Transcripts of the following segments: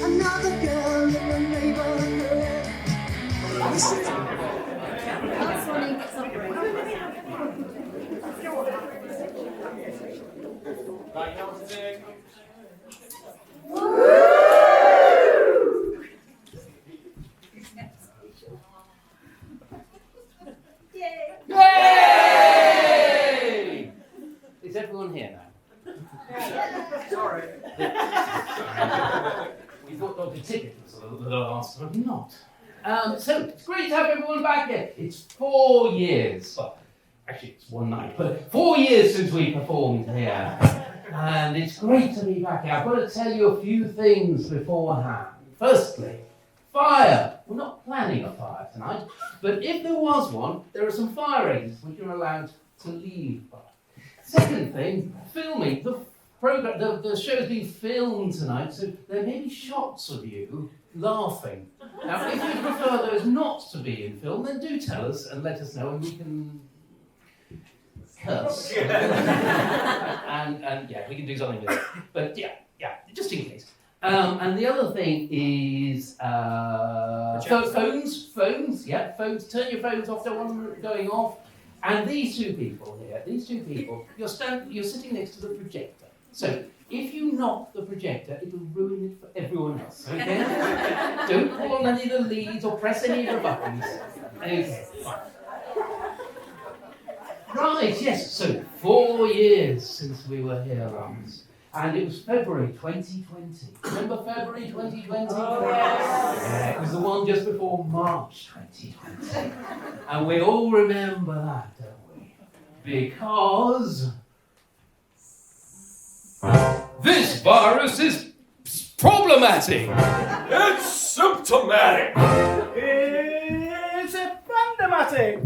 another girl in the neighborhood. Last one in gets operated. Right, now to do. Yay! Is everyone here now? Sorry. We thought Dr. Ticket was the last, but not. So it's great to have everyone back here. It's 4 years. Well, actually, it's one night, but 4 years since we performed here. And it's great to be back here. I've got to tell you a few things beforehand. Firstly, fire. We're not planning a fire tonight, but if there was one, there are some fire exits which you're allowed to leave by. Second thing, filming. The show's being filmed tonight, so there may be shots of you laughing. Now, if you prefer those not to be in film, then do tell us and let us know, and we can curse. and yeah, we can do something with it. But yeah, just in case. And the other thing is phones. Turn your phones off. Don't want them going off. And these two people, you're sitting next to the projector. So if you knock the projector, it'll ruin it for everyone else. Okay? Don't pull on any of the leads or press any of the buttons. Okay. Right, yes. So 4 years since we were here last. And it was February 2020. Remember February 2020? Oh, yes. Yeah, it was the one just before March 2020. And we all remember that, don't we? Because this virus is problematic. It's symptomatic. It's fandomatic.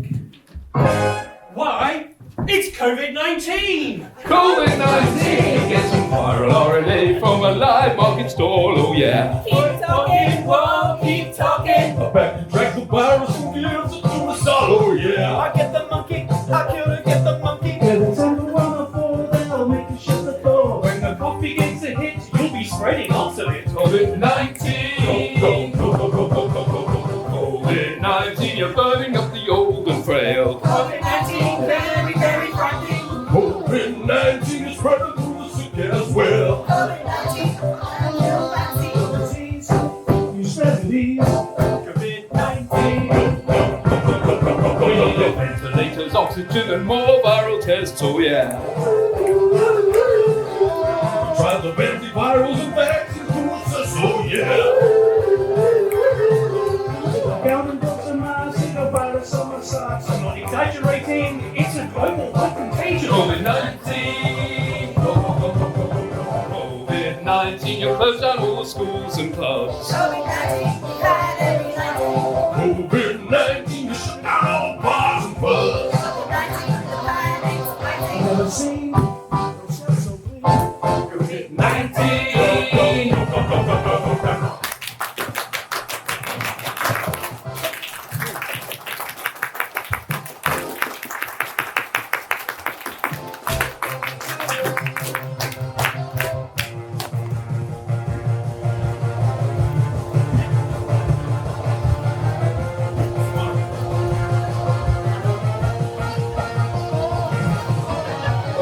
Why? It's COVID-19. COVID-19 gets some viral RNA from a live market stall, oh yeah. Keep talking, whoa, keep talking. A back drags the virus and gives it to us all, oh yeah. I get the monkey, I kill to get the monkey. Every time the one before, they'll make you shut the door. When the cough begins to hit, you'll be spreading lots of it. COVID-19. COVID-19, you're burning up the old and frail. COVID-19, very, very frightening. COVID-19 is spreading through the sick as well. COVID-19, no vaccine. Disease, You spread the disease. COVID-19. Ventilators, oxygen, and more viral tests, oh yeah. Try the antivirals and vaccines to assess, oh yeah. Counting drops of miles, see the virus on my socks. I'm not exaggerating, it's a global contagion. COVID-19. COVID-19, you close down all the schools and clubs. COVID-19, bad every night. COVID-19, you shut down all bars and pubs. COVID-19, the panic, fighting. Never seen no sun so clean. COVID-19.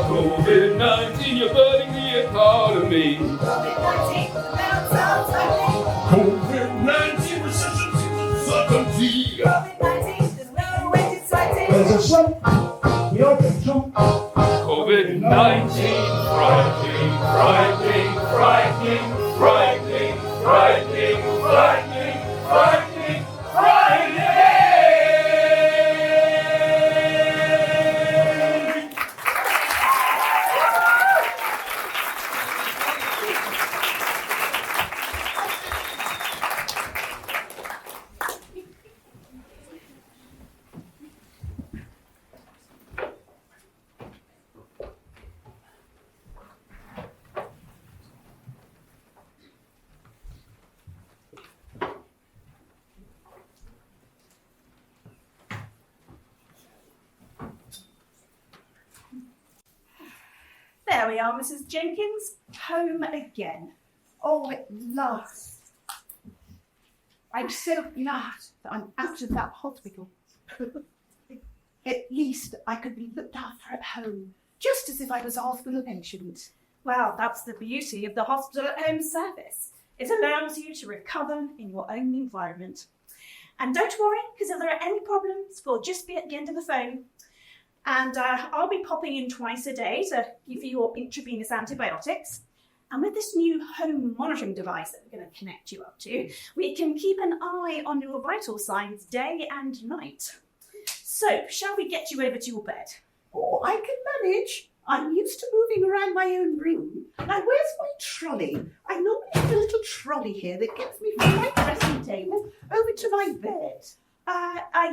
COVID-19, you're burning the economy. COVID-19, the bounce out tightening. COVID-19, recession seems uncertainty. COVID-19, there's no way to fight it. There's a slope, we all can jump. COVID-19, frightening, frightening, frightening, frightening, frightening, frightening, frightening, frightening. There we are, Mrs. Jenkins, home again. Oh, at last. I'm so glad that I'm out of that hospital. At least I could be looked after at home, just as if I was a hospital patient. Well, that's the beauty of the hospital at home service. It allows you to recover in your own environment. And don't worry, because if there are any problems, we'll just be at the end of the phone. And I'll be popping in twice a day to give you your intravenous antibiotics. And with this new home monitoring device that we're going to connect you up to, we can keep an eye on your vital signs day and night. So, shall we get you over to your bed? Oh, I can manage. I'm used to moving around my own room. Now, where's my trolley? I normally have a little trolley here that gets me from my dressing table over to my bed.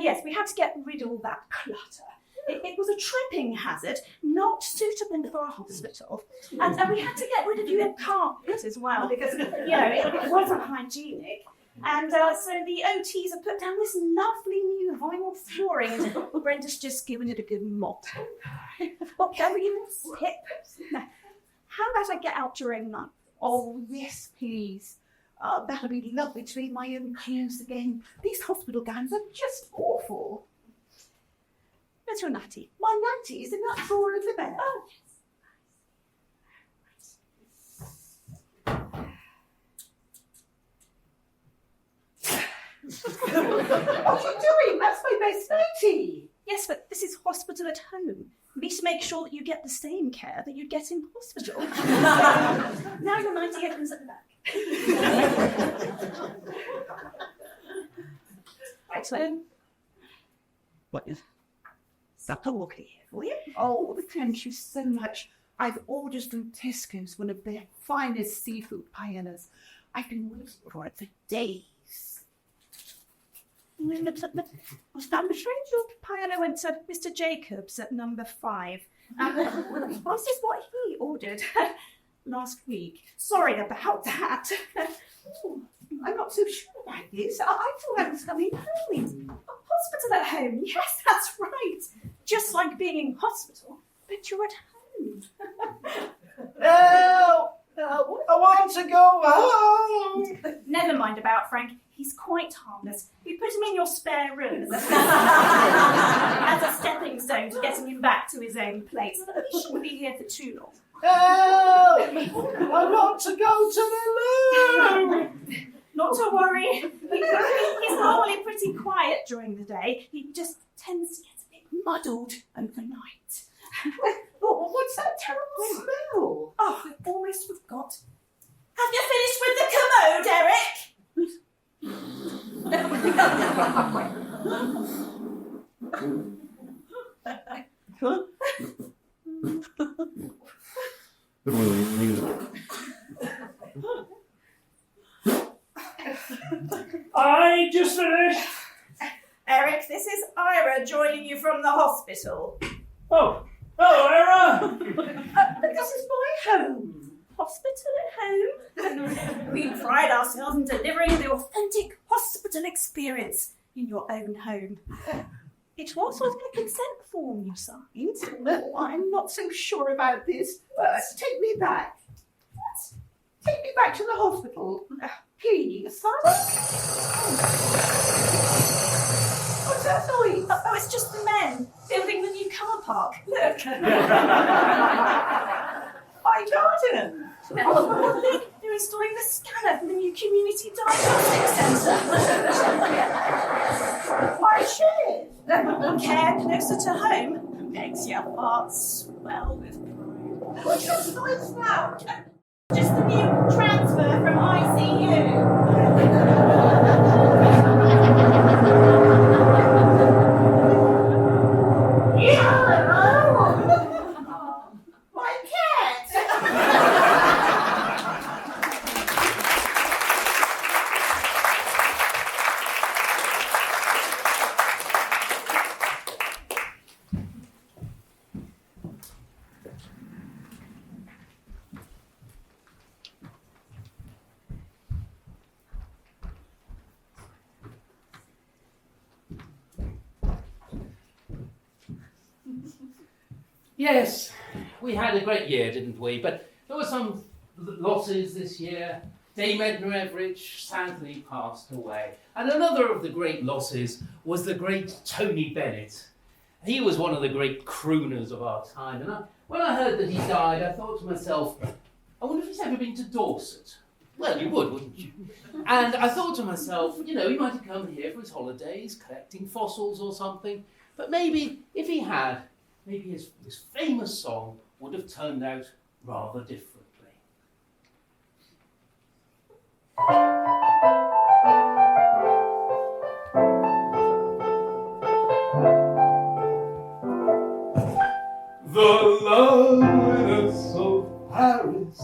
Yes, we had to get rid of all that clutter. It was a tripping hazard, not suitable for a hospital. And we had to get rid of your carpet as well, because, it wasn't hygienic. And so the OTs have put down this lovely new vinyl flooring, and Brenda's just given it a good mop. What can we hip? Now, how about I get out your own knife? Oh, yes, please. Oh, that'll be lovely to be my own clothes again. These hospital gowns are just awful. Where's your natty? My natty is in that drawer of the bed. Oh, What are you doing? That's my best natty. yes, but this is hospital at home. We need to make sure that you get the same care that you'd get in hospital. Now your natty opens at the back. Right, so What is supper walking here for you? Oh, thank you so much. I've ordered from Tesco's one of their finest seafood paellas. I've been waiting for it for days. I'm afraid your paella went to Mr. Jacobs at number 5. This is what he ordered last week. Sorry about that. Oh, I'm not so sure about this. I thought I was coming home. Hospital at home. Yes, that's right. Just like being in hospital, but you're at home. No, I want to go home. Never mind about Frank. He's quite harmless. We put him in your spare room as a stepping stone to getting him back to his own place. He shouldn't be here for too long. No, I want to go to the loo. Not to worry. He's normally pretty quiet during the day. He just tends to get a bit muddled overnight. Oh, what's that terrible smell? Oh, I almost forgot. Have you finished with the commode, Eric? I just finished. Eric, this is Ira joining you from the hospital. Oh, hello, Ira. This is my home. Hospital at home? We pride ourselves in delivering the authentic hospital experience in your own home. It was with a consent form you signed. No, I'm not so sure about this. Take me back. Take me back to the hospital. Please, son. What's that noise? Oh, it's just the men building the new car park. Look. My garden. Oh, look, they're installing the scanner for the new community diagnostic centre. My shed. Care closer to home makes your heart swell with pride. What's that noise now? Just the new transfer from ICU. My cat. Yes, we had a great year, didn't we? But there were some losses this year. Dame Edna Everett sadly passed away. And another of the great losses was the great Tony Bennett. He was one of the great crooners of our time. And when I heard that he died, I thought to myself, I wonder if he's ever been to Dorset. Well, you would, wouldn't you? And I thought to myself, he might have come here for his holidays, collecting fossils or something. But maybe, if he had, maybe his famous song would have turned out rather differently. The loveliness of Paris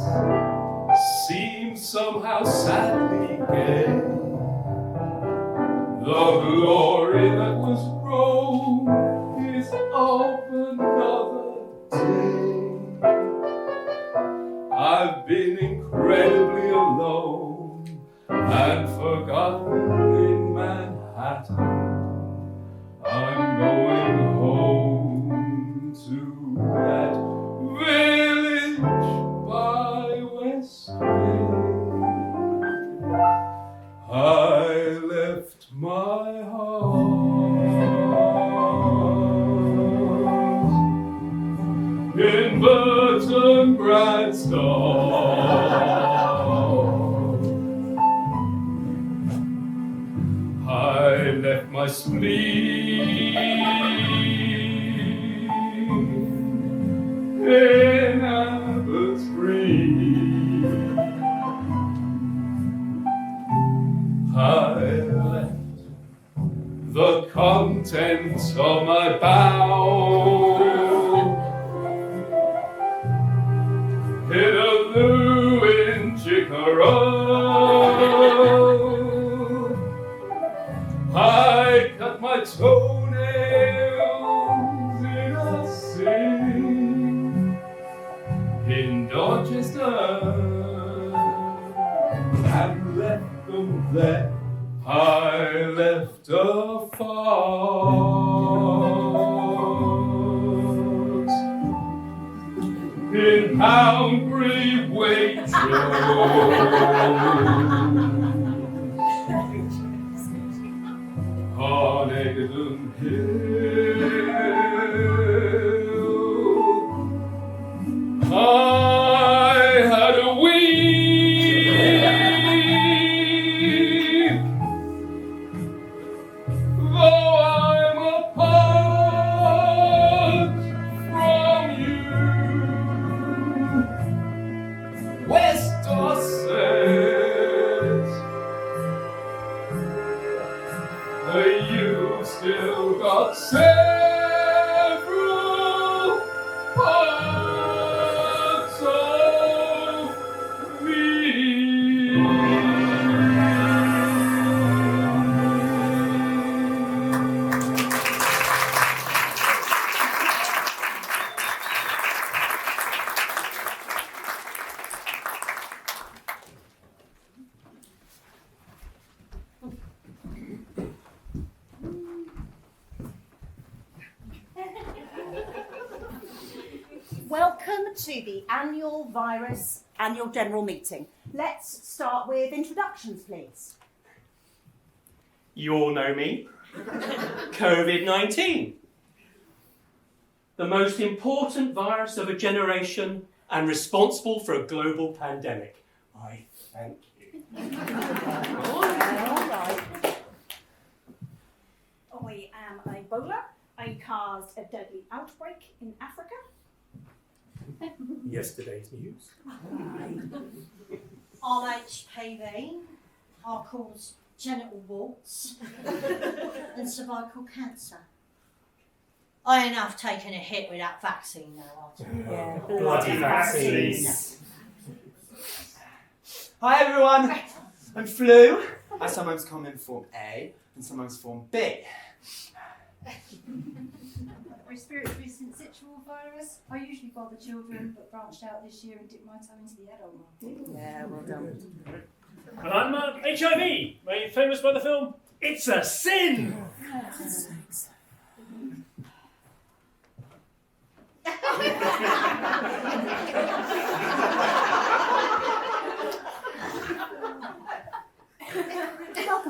seems somehow sadly gay. The glory that was Rome is of another day. I've been incredibly alone and forgotten in Manhattan. I'm going home to that village by Westgate. I left my heart in Burton Bradstone. I left my spleen in Abbots Green. I left the contents of my bowl in a loo in Chickarow. I cut my toenails in a sink in Dorchester and left them there. I left a fox in Poundbury Waitrose. On Egerton Hill, I had a weep, though I'm apart from you. West Dorset, you've still got several parts of me. Welcome to the annual general meeting. Let's start with introductions, please. You all know me. COVID-19. The most important virus of a generation and responsible for a global pandemic. I thank you. All right. I am Ebola. I caused a deadly outbreak in Africa. Yesterday's news. On HPV, I cause genital warts and cervical cancer. I ain't enough taking a hit with that vaccine though. Yeah, Bloody vaccines. Hi everyone, I'm Flu. I sometimes come in form A and sometimes form B. Respiratory syncytial virus. I usually bother children, but branched out this year and dipped my toe into the adult market. Yeah, well done. And I'm HIV, made famous by the film It's a Sin!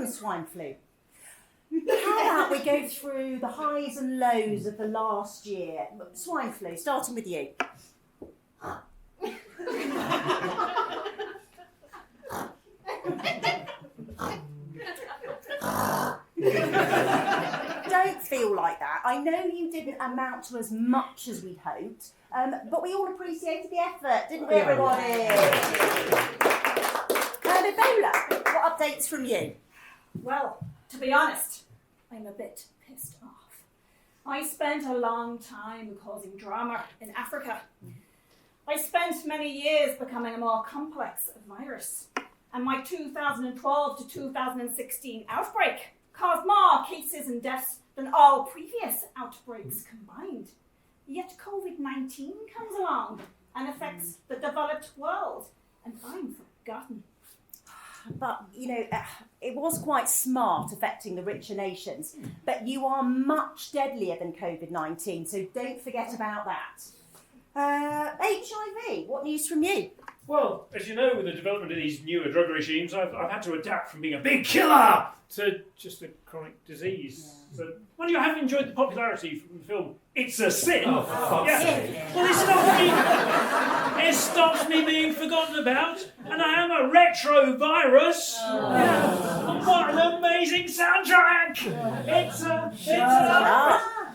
from swine flu. How about we go through the highs and lows of the last year? Swine flu, starting with you. Don't feel like that. I know you didn't amount to as much as we'd hoped, but we all appreciated the effort, didn't we, everybody? Ebola, what updates from you? Well, to be honest, I'm a bit pissed off. I spent a long time causing drama in Africa. I spent many years becoming a more complex virus, and my 2012 to 2016 outbreak caused more cases and deaths than all previous outbreaks combined. Yet COVID-19 comes along and affects the developed world, and I'm forgotten. But, you know, it was quite smart affecting the richer nations, but you are much deadlier than COVID-19, so don't forget about that. HIV, what news from you? Well, as you know, with the development of these newer drug regimes, I've had to adapt from being a big killer to just a chronic disease. So, well, you have enjoyed the popularity from the film It's a Sin. Oh, for fuck's sake. Well, it stops me being forgotten about, and I am a retrovirus. And what an amazing soundtrack!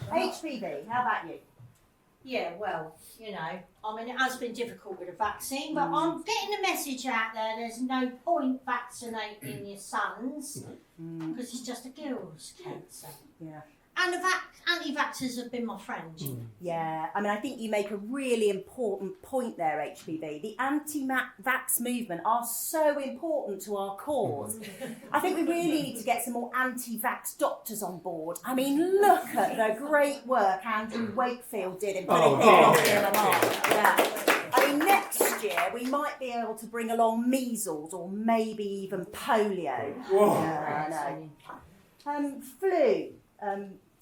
HPV, how about you? Yeah, well, you know, I mean, it has been difficult with the vaccine, but I'm getting the message out there there's no point vaccinating your sons because it's just a girl's cancer. Yeah. And the anti-vaxxers have been my friends. Yeah, I mean, I think you make a really important point there, HPV. The anti-vax movement are so important to our cause. I think we really need to get some more anti-vax doctors on board. I mean, look at the great work Andrew Wakefield did in putting people off the MMR. Yeah. I mean, next year we might be able to bring along measles or maybe even polio. Whoa. Yeah, I know. Flu.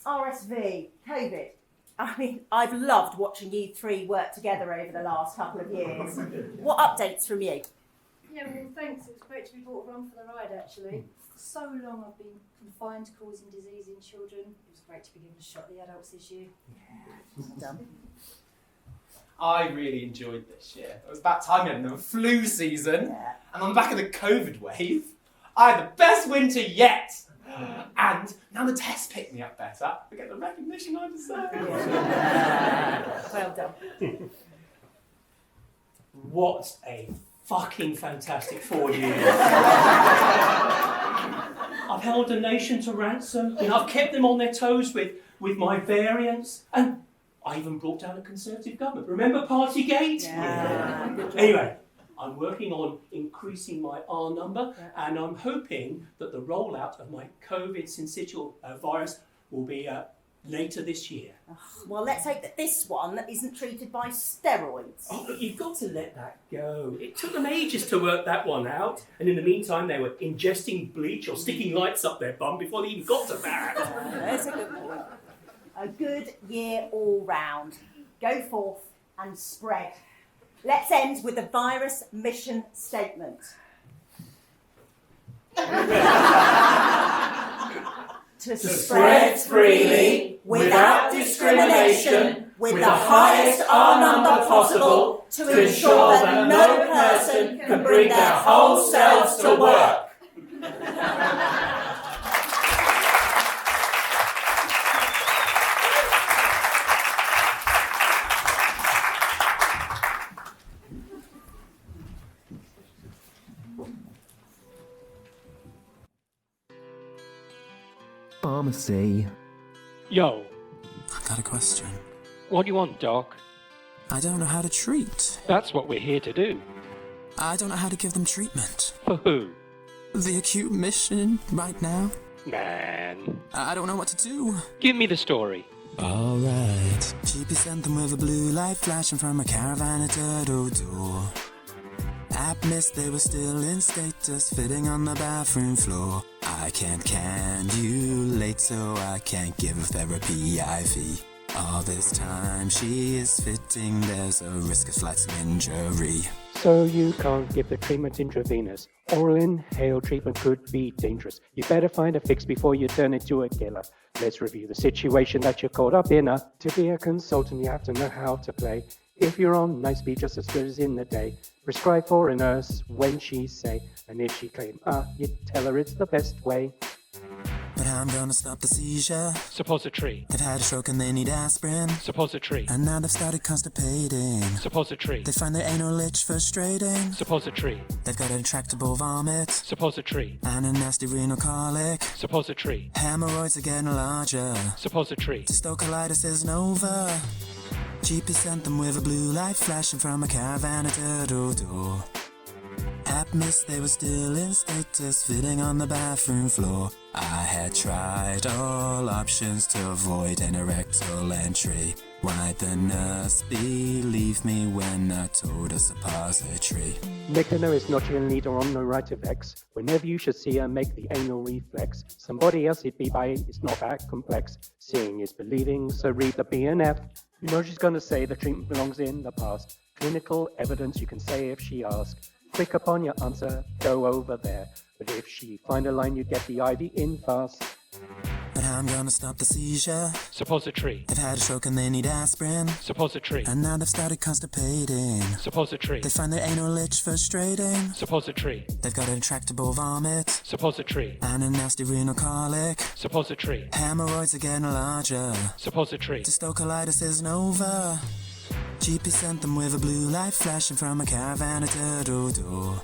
RSV, COVID. I mean, I've loved watching you three work together over the last couple of years. What updates from you? Yeah, well, thanks. It was great to be brought along for the ride, actually. For so long I've been confined to causing disease in children. It was great to be given a shot at the adults this year. Done. I really enjoyed this year. It was about time we had another flu season. And on the back of the COVID wave, I had the best winter yet. And now the tests pick me up better. I get the recognition I deserve. Well done. What a fucking fantastic 4 years. I've held a nation to ransom, and I've kept them on their toes with my variants, and I even brought down a Conservative government. Remember Partygate? Yeah. Anyway, I'm working on increasing my R number, and I'm hoping that the rollout of my COVID syncytial virus will be later this year. Well, let's hope that this one isn't treated by steroids. Oh, look, you've got to let that go. It took them ages to work that one out, and in the meantime they were ingesting bleach or sticking lights up their bum before they even got to that. That's a good point. A good year all round. Go forth and spread. Let's end with the virus mission statement. To spread freely, without discrimination, with the highest R number possible, to ensure that no person can bring their whole selves to work. Pharmacy. Yo, I've got a question. what do you want, Doc? I don't know how to treat. That's what we're here to do. I don't know how to give them treatment. For who? The acute mission right now. Man. I don't know what to do. Give me the story. Alright. GP sent them with a blue light flashing from a caravan at the door. App missed they were still in status, fitting on the bathroom floor. I can't cannulate, so I can't give therapy IV. All this time she is fitting, there's a risk of flight to injury. So you can't give the treatment intravenous. Oral inhale treatment could be dangerous. You better find a fix before you turn into a killer. Let's review the situation that you're caught up in. To be a consultant, you have to know how to play. If you're on night speed, just as good as in the day. Prescribe for a nurse when she say, and if she claim, you tell her it's the best way. But I'm gonna stop the seizure. Suppository. They've had a stroke and they need aspirin. Suppository. And now they've started constipating. Suppository. They find their anal itch frustrating. Suppository. They've got an intractable vomit. Suppository. And a nasty renal colic. Suppository. Hemorrhoids are getting larger. Suppository. Colitis isn't over. GP sent them with a blue light flashing from a caravan at door. App missed they were still in status, fitting on the bathroom floor. I had tried all options to avoid an rectal entry. Why'd the nurse believe me when I told her suppository? Nicola is not your leader on the right of X. Whenever you should see her make the anal reflex. Somebody else it'd be by, it's not that complex. Seeing is believing, so read the B and F. You know she's gonna say the treatment belongs in the past. Clinical evidence you can say if she asks. Quick upon your answer, go over there. But if she find a line, you get the IV in fast. But I'm gonna stop the seizure. Suppository. They've had a stroke and they need aspirin. Suppository. And now they've started constipating. Suppository. They find their anal itch frustrating. Suppository. They've got an intractable vomit. Suppository. And a nasty renal colic. Suppository. Hemorrhoids are getting larger. Suppository. Colitis isn't over. GP sent them with a blue light flashing from a caravan at door.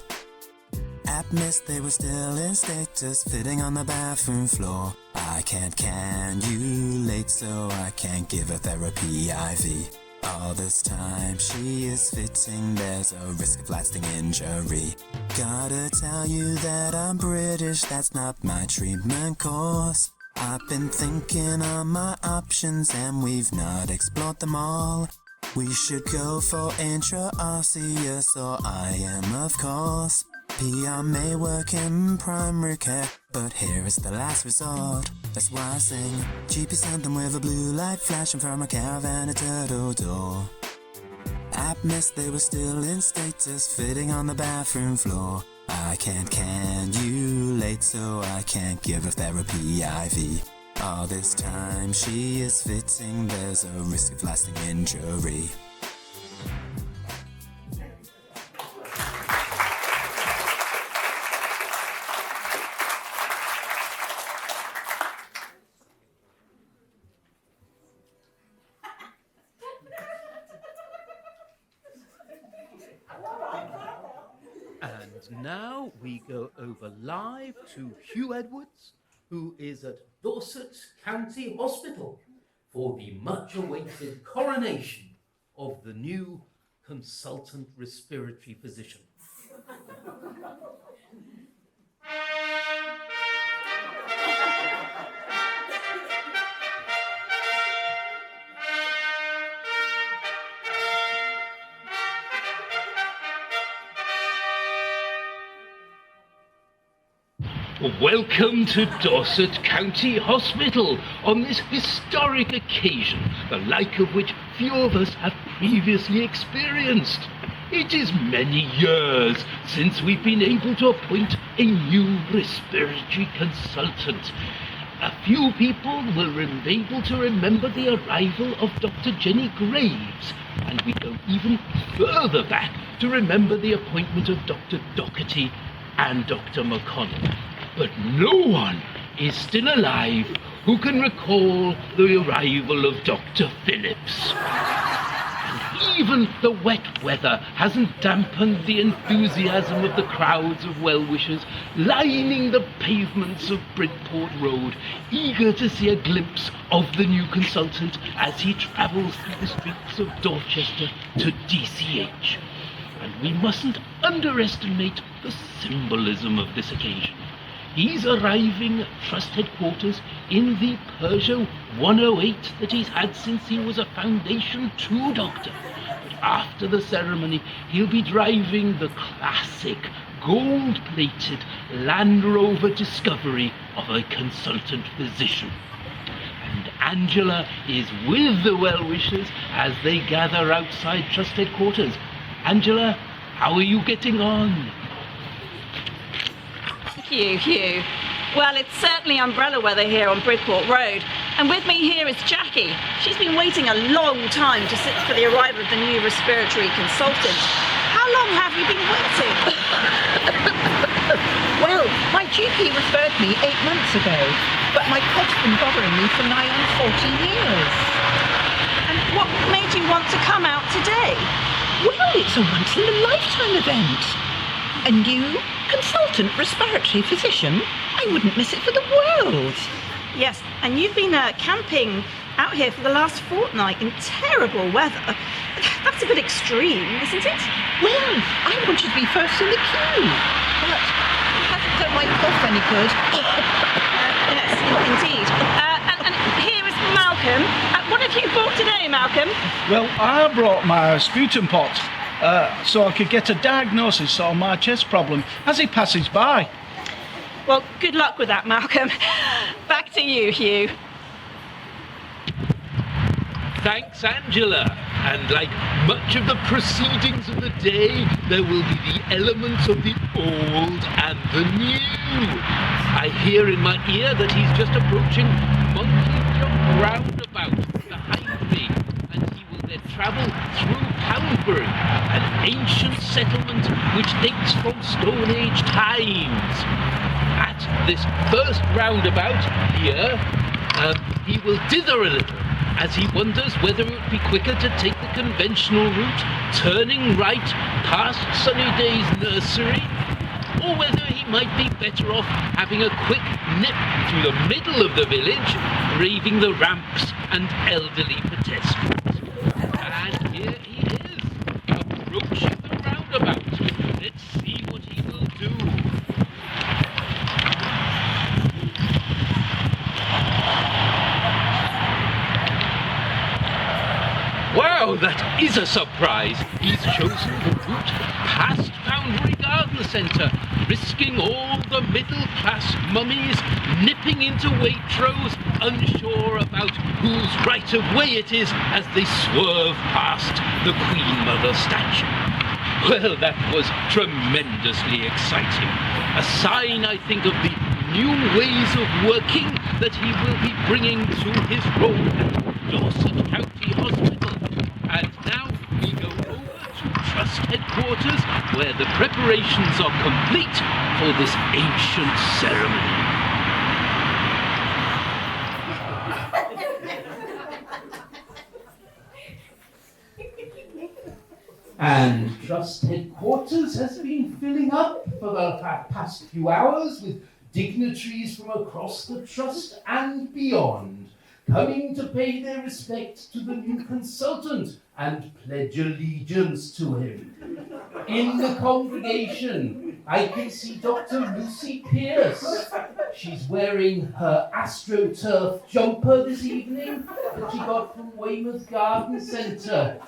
App missed they were still in status, fitting on the bathroom floor. I can't cannulate, so I can't give her therapy IV. All this time she is fitting, there's a risk of lasting injury. Gotta tell you that I'm British, that's not my treatment course. I've been thinking on my options and we've not explored them all. We should go for intraosseous or IM, of course. PR may work in primary care, but here is the last resort. That's why I sing. GP sent them with a blue light flashing from a caravan at door. App missed they were still in status, fitting on the bathroom floor. I can't cannulate, so I can't give her therapy IV. All this time she is fitting, there's a risk of lasting injury. And now we go over live to Hugh Edwards, who is at Dorset County Hospital for the much-awaited coronation of the new consultant respiratory physician. Welcome to Dorset County Hospital on this historic occasion, the like of which few of us have previously experienced. It is many years since we've been able to appoint a new respiratory consultant. A few people will be able to remember the arrival of Dr. Jenny Graves, and we go even further back to remember the appointment of Dr. Doherty and Dr. McConnell. But no one is still alive who can recall the arrival of Dr. Phillips. And even the wet weather hasn't dampened the enthusiasm of the crowds of well-wishers lining the pavements of Bridport Road, eager to see a glimpse of the new consultant as he travels through the streets of Dorchester to DCH. And we mustn't underestimate the symbolism of this occasion. He's arriving at Trust headquarters in the Peugeot 108 that he's had since he was a Foundation 2 doctor. But after the ceremony, he'll be driving the classic, gold-plated Land Rover Discovery of a consultant physician. And Angela is with the well-wishers as they gather outside Trust headquarters. Angela, How are you getting on? Hugh. Well, it's certainly umbrella weather here on Bridport Road. And with me here is Jackie. She's been waiting a long time to sit for the arrival of the new respiratory consultant. How long have you been waiting? Well, my GP referred me 8 months ago, but my cough's been bothering me for nigh on 40 years. And what made you want to come out today? Well, it's a once-in-a-lifetime event. A new consultant respiratory physician. I wouldn't miss it for the world. Yes, and you've been camping out here for the last fortnight in terrible weather. That's a bit extreme, isn't it? Well, I wanted to be first in the queue, but it hasn't done my cough any good. Yes, indeed. And here is Malcolm. What have you brought today, Malcolm? Well, I brought my sputum pot so I could get a diagnosis on my chest problem as he passes by. Well, good luck with that, Malcolm. Back to you, Hugh. Thanks, Angela. And like much of the proceedings of the day, there will be the elements of the old and the new. I hear in my ear that he's just approaching Monkey Jump Roundabout behind me, and he will then travel through Poundbury, an ancient settlement which dates from Stone Age times. At this first roundabout here, he will dither a little as he wonders whether it would be quicker to take the conventional route, turning right past Sunnyday's nursery, or whether he might be better off having a quick nip through the middle of the village, braving the ramps and elderly pedestrians. And here he is, approaching the roundabout. Let's see what he will do. Wow, that is a surprise. He's chosen the route past Foundry Garden Centre, risking all the middle-class mummies nipping into Waitrose, unsure about whose right of way it is as they swerve past the Queen Mother statue. Well, that was tremendously exciting. A sign, I think, of the new ways of working that he will be bringing to his role at Dorset County Hospital. And now we go over to Trust Headquarters, where the preparations are complete for this ancient ceremony. And Trust Headquarters has been filling up for the past few hours with dignitaries from across the Trust and beyond, coming to pay their respects to the new consultant and pledge allegiance to him. In the congregation, I can see Dr. Lucy Pierce. She's wearing her AstroTurf jumper this evening that she got from Weymouth Garden Centre.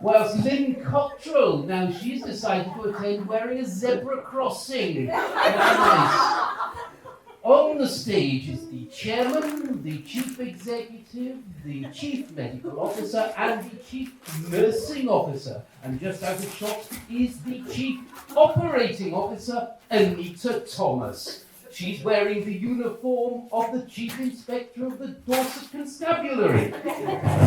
Whilst Lynn Cottrell, now she's decided to attend wearing a zebra crossing. Very nice. On the stage is the chairman, the chief executive, the chief medical officer, and the chief nursing officer. And just out of shot is the chief operating officer, Anita Thomas. She's wearing the uniform of the chief inspector of the Dorset Constabulary,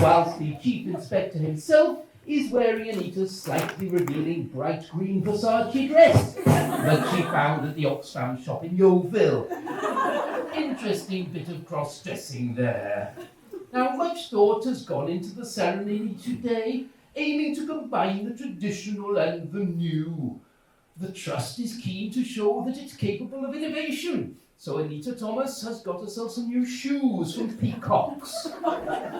whilst the chief inspector himself is wearing Anita's slightly revealing bright green Versace dress that she found at the Oxfam shop in Yeovil. Interesting bit of cross-dressing there. Now, much thought has gone into the ceremony today, aiming to combine the traditional and the new. The Trust is keen to show that it's capable of innovation, so Anita Thomas has got herself some new shoes from Peacocks.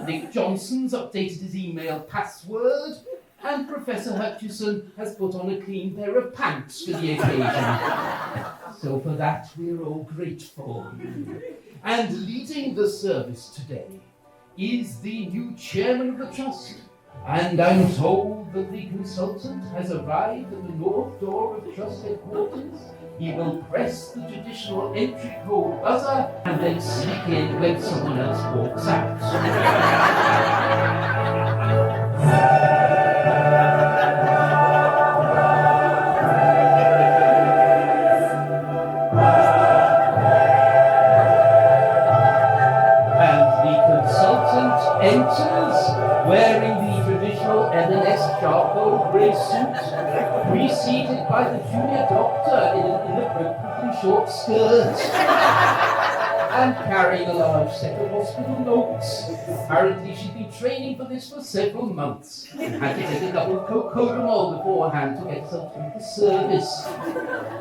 Nick Johnson's updated his email password, and Professor Hutchison has put on a clean pair of pants for the occasion. So for that, we're all grateful. And leading the service today is the new chairman of the Trust. And I'm told that the consultant has arrived at the north door of Trust Headquarters. He will press the traditional entry code buzzer and then sneak in when someone else walks out. consultant enters wearing the traditional M&S charcoal grey suit, preceded by the junior doctor in an inappropriately short skirt. And carrying a large set of hospital notes. Apparently she'd been training for this for several months and had to take a couple of cocodamol beforehand to get herself through the service.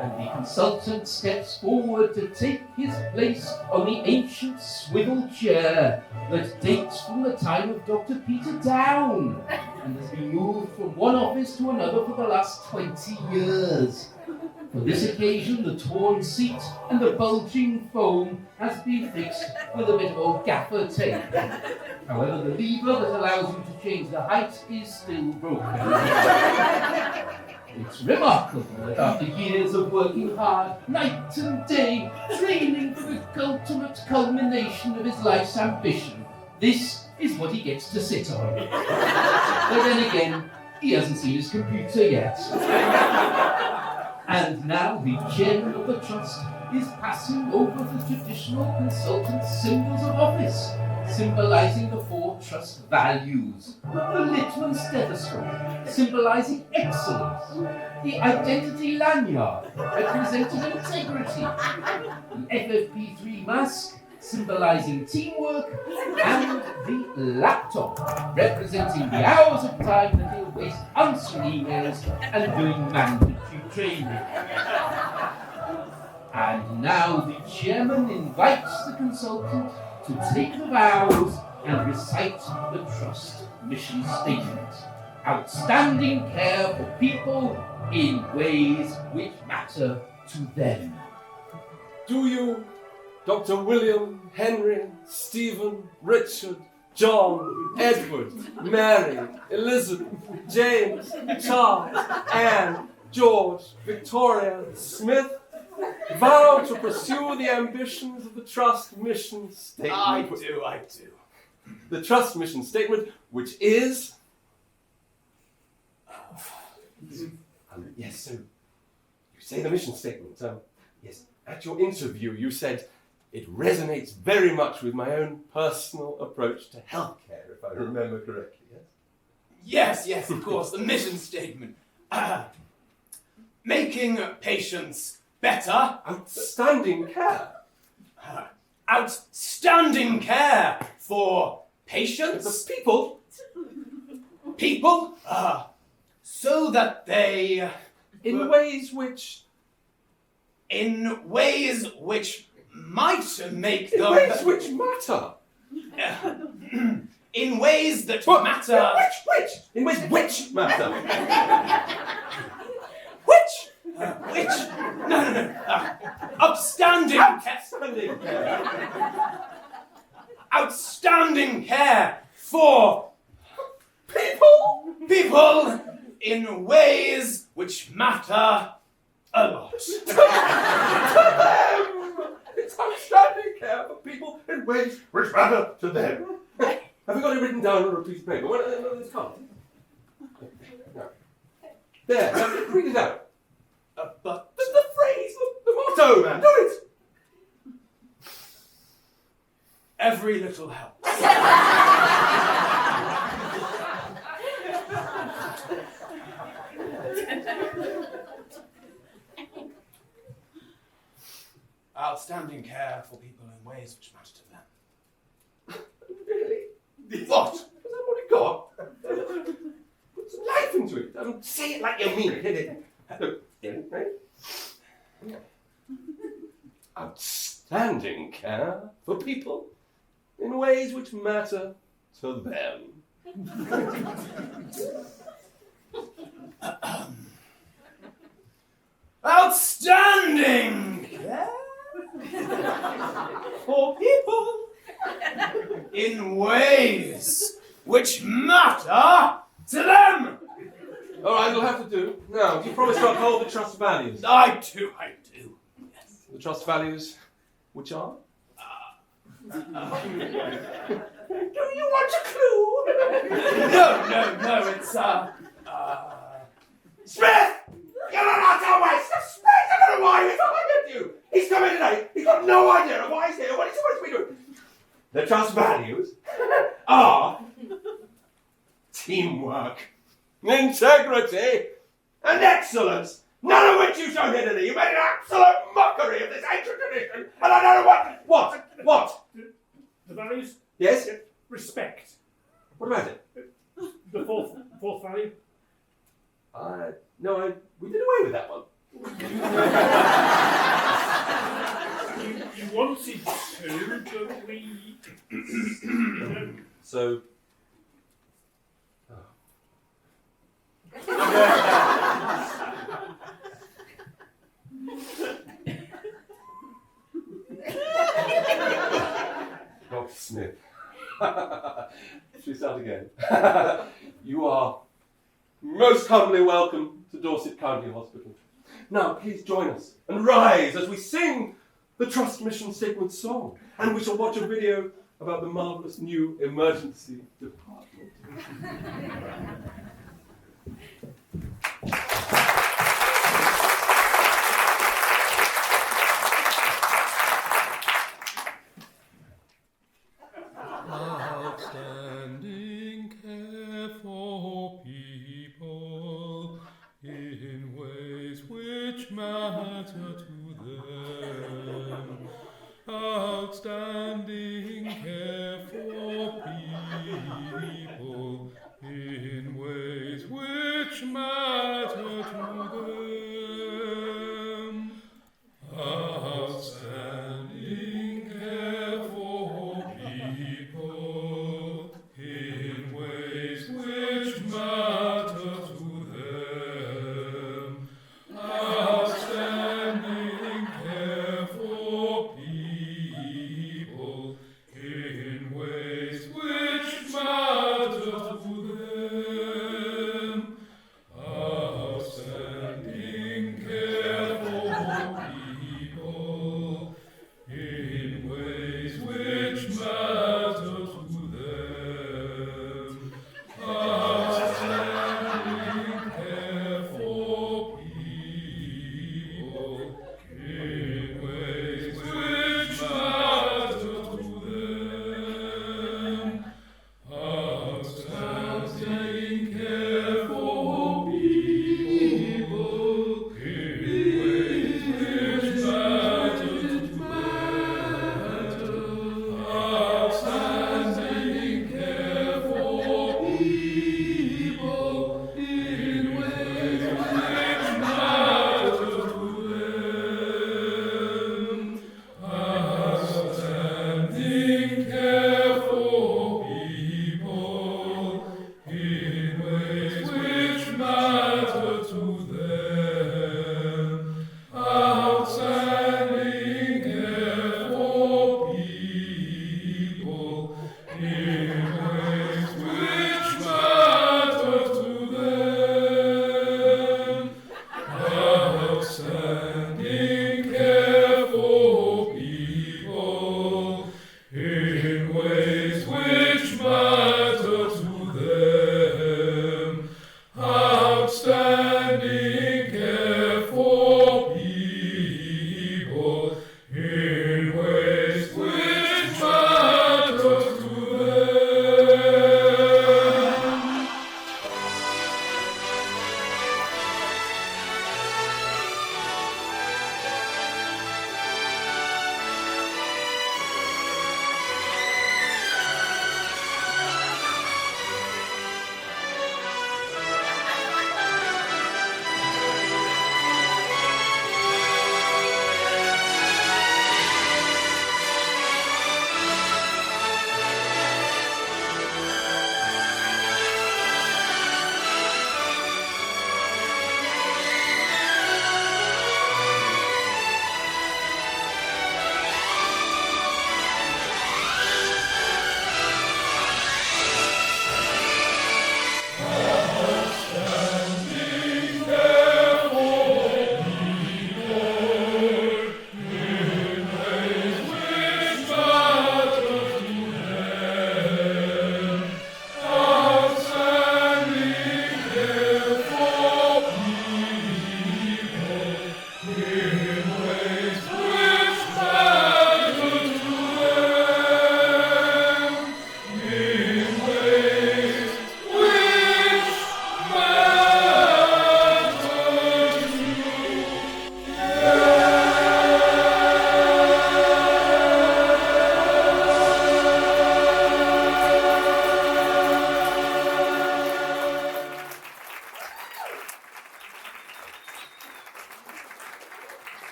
And the consultant steps forward to take his place on the ancient swivel chair that dates from the time of Dr. Peter Down and has been moved from one office to another for the last 20 years. For this occasion, the torn seat and the bulging foam has been fixed with a bit of old gaffer tape. However, the lever that allows you to change the height is still broken. It's remarkable that after years of working hard, night and day, training for the ultimate culmination of his life's ambition, this is what he gets to sit on. But then again, he hasn't seen his computer yet. And now the chairman of the trust is passing over the traditional consultant symbols of office, symbolising the 4 trust values. The Littman stethoscope, symbolising excellence. The identity lanyard, representing integrity. The FFP3 mask, symbolising teamwork. And the laptop, representing the hours of time that he'll waste answering emails and doing mandatory training. And now the chairman invites the consultant to take the vows and recite the trust mission statement. Outstanding care for people in ways which matter to them. Do you, Dr. William, Henry, Stephen, Richard, John, Edward, Mary, Elizabeth, James, Charles, Anne, George, Victoria, Smith, vow to pursue the ambitions of the Trust Mission Statement? I do. The Trust Mission Statement, which is... yes, so you say the mission statement. Yes, at your interview you said it resonates very much with my own personal approach to healthcare, if I remember correctly, yes? Yes, of course, the mission statement. Making patients better. Outstanding care. Outstanding care for patients. For people. People, so that they... In ways which might make them... In ways which matter. In ways that matter... Which? In ways which matter. Which? No. Upstanding care. Outstanding care for people in ways which matter a lot. To them! It's outstanding care for people in ways which matter to them. Have you got it written down on a piece of paper? It's come. There, now read it out. But the phrase, the motto, man, do it! Every little helps. Outstanding care for people in ways which matter to them. Really? What? Is that what you got? Put some life into it. Say it like you mean it. Look, right? Outstanding care for people in ways which matter to them. Outstanding care for people in ways which matter to them. All right, it'll have to do. Now, do you promise to uphold the trust values? I do. Yes. The trust values, which are? Do you want a clue? No, it's, Smith! You're not a waste of space! I don't know why he's behind you! He's coming today! He's got no idea of why he's here, what he's supposed to be doing! The trust values are teamwork, integrity, and excellence. None of which you showed here today. You made an absolute mockery of this ancient tradition, and I don't know what? The values? Yes? Respect. What about it? The fourth value? No, we did away with that one. You wanted to, but we... So... Dr. Smith. Should we start again? You are most humbly welcome to Dorset County Hospital. Now, please join us and rise as we sing the Trust Mission Statement song, and we shall watch a video about the marvellous new emergency department. Outstanding care for people in ways which matter to them. Outstanding care for people in ways which matter to them. Outstanding care for people in ways which matter to them. Outstanding care for people in ways which matter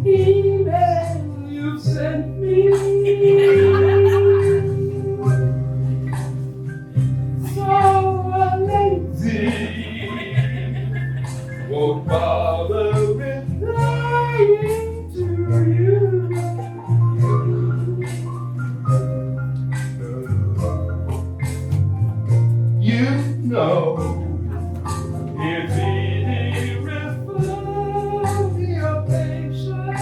email you sent me. So lazy, won't bother replying to you. You know it's easy with your patience.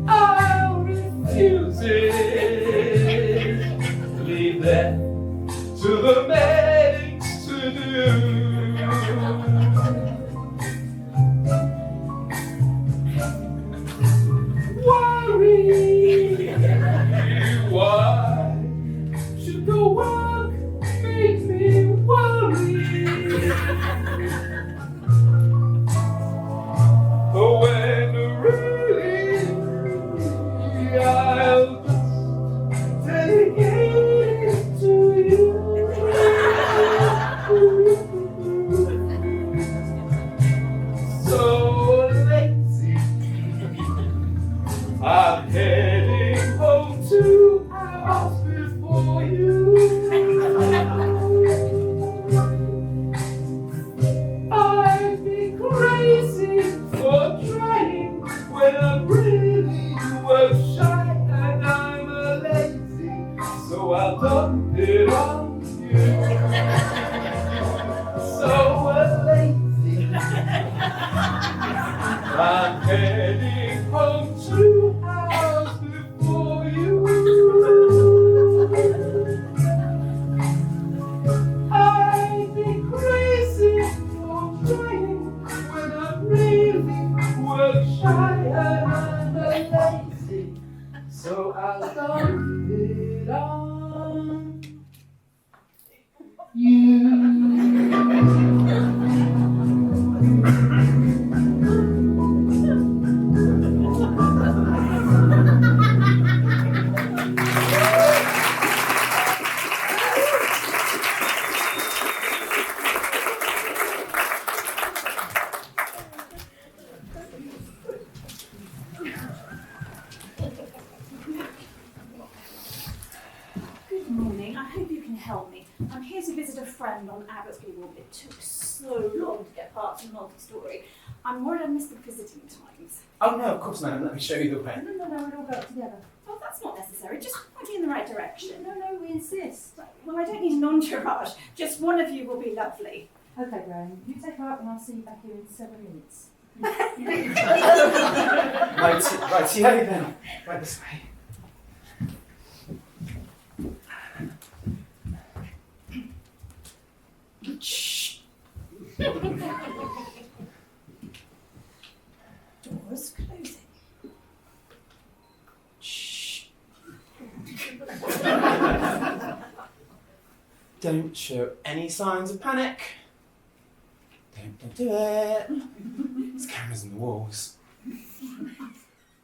I'll refuse it. Leave that to the medics to do. Worry, why should the work make me worry? Oh, when really I'll just dedicate it to you. So lazy, I'm heading home 2 hours before you. I'd be crazy for trying when I'm really work shy and I'm a lazy, so I'll dump it on you. So lazy, I'm heading home 2 hours before you. I'd be crazy for trying when I'm really work shy and I'm a lazy, so I'll dump it on you. Good morning. I hope you can help me. I'm here to visit a friend on Abbotsbury Walk. It took so long to get parts from the multi-story. I'm worried I missed the visiting times. Oh no, of course not. Let me show you the way. No, we'll all go up together. Oh, that's not necessary. Just point me in the right direction. No, we insist. Well, I don't need an entourage. Just one of you will be lovely. Okay, Graham, you take her up and I'll see you back here in 7 minutes. Right, yeah, then. Right this way. Shh. Doors closing. Shh. Don't show any signs of panic. Don't do it. There's cameras in the walls.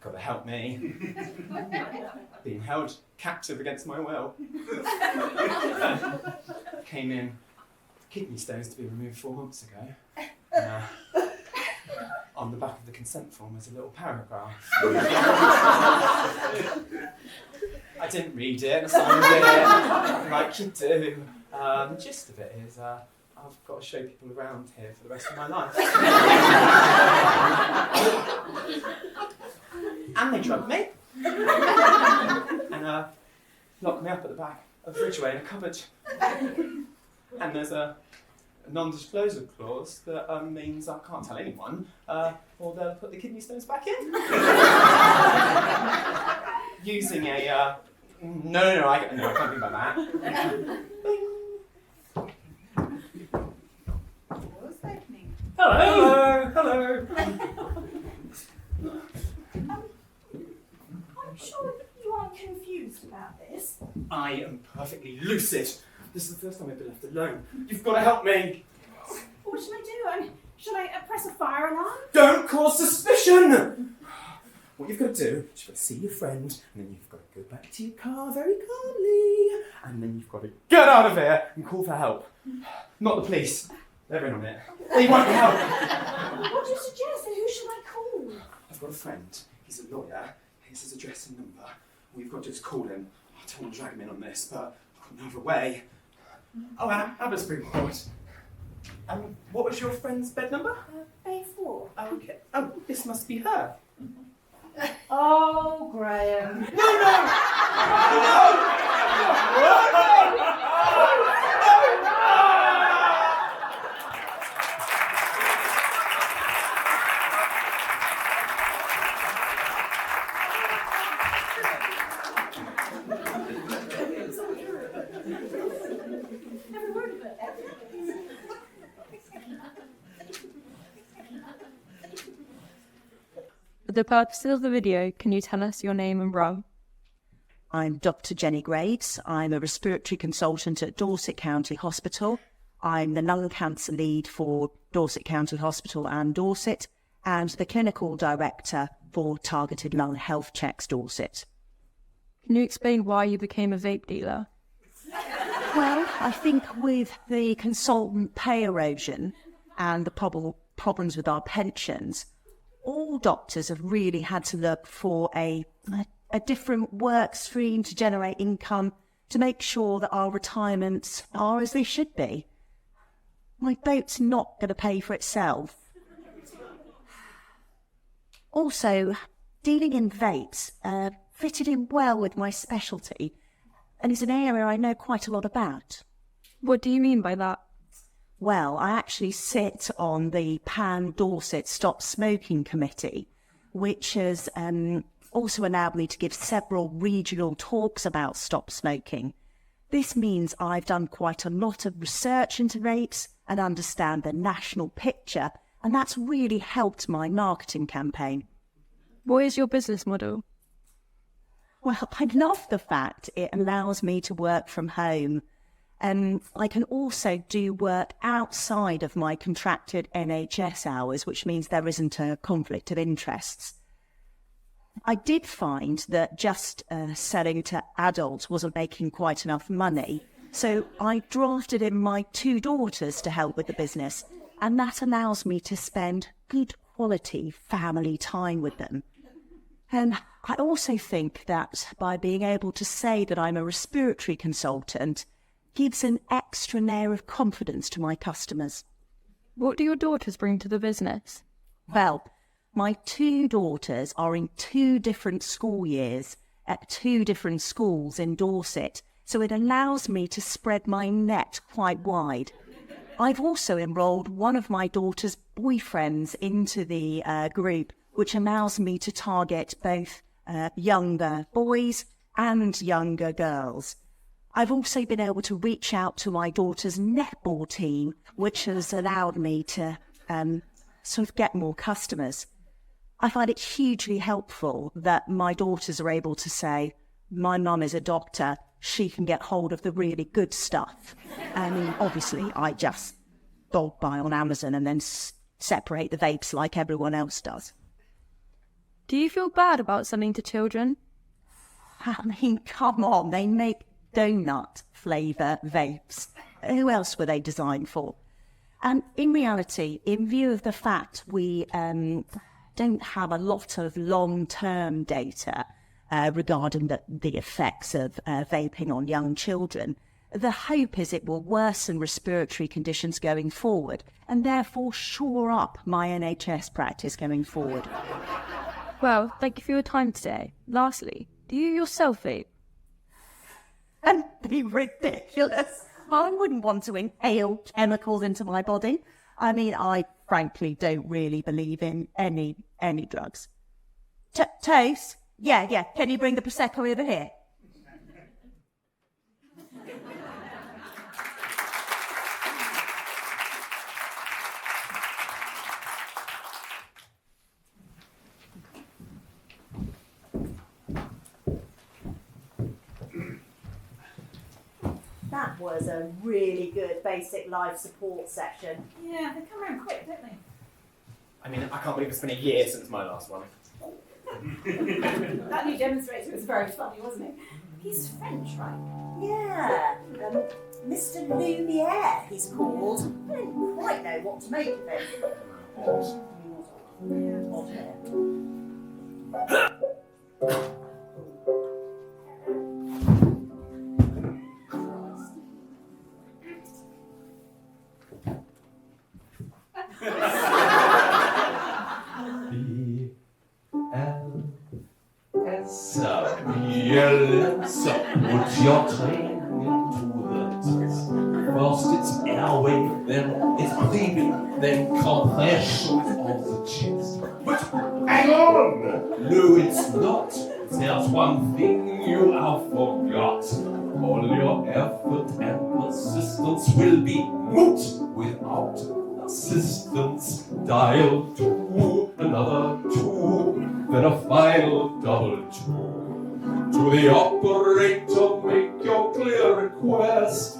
Gotta help me. Being held captive against my will. Came in kidney stones to be removed 4 months ago. On the back of the consent form there's a little paragraph. I didn't read it, I signed it, like you do. The gist of it is I've got to show people around here for the rest of my life. And they drug me. And locked me up at the back of the fridge away in a cupboard. And there's a non-disclosure clause that means I can't tell anyone, or they'll put the kidney stones back in. Using a no, I can't think about that. Doors opening. Hello. I'm sure you aren't confused about this. I am perfectly lucid. This is the first time I've been left alone. You've got to help me. What should I do? Should I press a fire alarm? Don't cause suspicion. What you've got to do is you've got to see your friend, and then you've got to go back to your car very calmly, and then you've got to get out of here and call for help. Not the police. They're in on it. They won't help. What do you suggest? Who should I call? I've got a friend. He's a lawyer. Here's his address and number. We've got to just call him. I don't want to drag him in on this, but I've got no other way. Oh, Aberspringport. What was your friend's bed number? Bay 4. Oh, okay. Oh, this must be her. Oh, Graham. For the purposes of the video, can you tell us your name and role? I'm Dr. Jenny Graves. I'm a respiratory consultant at Dorset County Hospital. I'm the lung cancer lead for Dorset County Hospital and Dorset, and the clinical director for Targeted Lung Health Checks Dorset. Can you explain why you became a vape dealer? Well, I think with the consultant pay erosion and the problems with our pensions, all doctors have really had to look for a different work stream to generate income to make sure that our retirements are as they should be. My boat's not going to pay for itself. Also, dealing in vapes fitted in well with my specialty, and it's an area I know quite a lot about. What do you mean by that? Well, I actually sit on the Pan Dorset Stop Smoking Committee, which has also allowed me to give several regional talks about stop smoking. This means I've done quite a lot of research into vapes and understand the national picture, and that's really helped my marketing campaign. What is your business model? Well, I love the fact it allows me to work from home. I can also do work outside of my contracted NHS hours, which means there isn't a conflict of interests. I did find that just selling to adults wasn't making quite enough money, so I drafted in my 2 daughters to help with the business, and that allows me to spend good quality family time with them. And I also think that by being able to say that I'm a respiratory consultant gives an extra layer of confidence to my customers. What do your daughters bring to the business? Well, my 2 daughters are in 2 different school years at 2 different schools in Dorset, so it allows me to spread my net quite wide. I've also enrolled one of my daughter's boyfriends into the group, which allows me to target both younger boys and younger girls. I've also been able to reach out to my daughter's netball team, which has allowed me to sort of get more customers. I find it hugely helpful that my daughters are able to say, my mum is a doctor, she can get hold of the really good stuff. I mean, obviously, I just bulk buy on Amazon and then separate the vapes like everyone else does. Do you feel bad about selling to children? I mean, come on, they make donut flavour vapes. Who else were they designed for? And in reality, in view of the fact we don't have a lot of long-term data regarding the effects of vaping on young children, the hope is it will worsen respiratory conditions going forward and therefore shore up my NHS practice going forward. Well, thank you for your time today. Lastly, do you yourself vape? And be ridiculous. I wouldn't want to inhale chemicals into my body. I mean, I frankly don't really believe in any drugs. Toast? Yeah. Can you bring the Prosecco over here? That was a really good basic life support session. Yeah, they come around quick, don't they? I mean, I can't believe it's been a year since my last one. That new demonstrator was very funny, wasn't it? He's French, right? Yeah. Mr. Lumiere, he's called. I didn't quite know what to make of him. BLS, put your train into the test. First it's airway, then it's breathing, then compression of the chest. But hang on! No, it's not. There's one thing you have forgot. All your effort and persistence will be moot without assistance. Dial 2, another 2, then a final double 2. To the operator, make your clear request.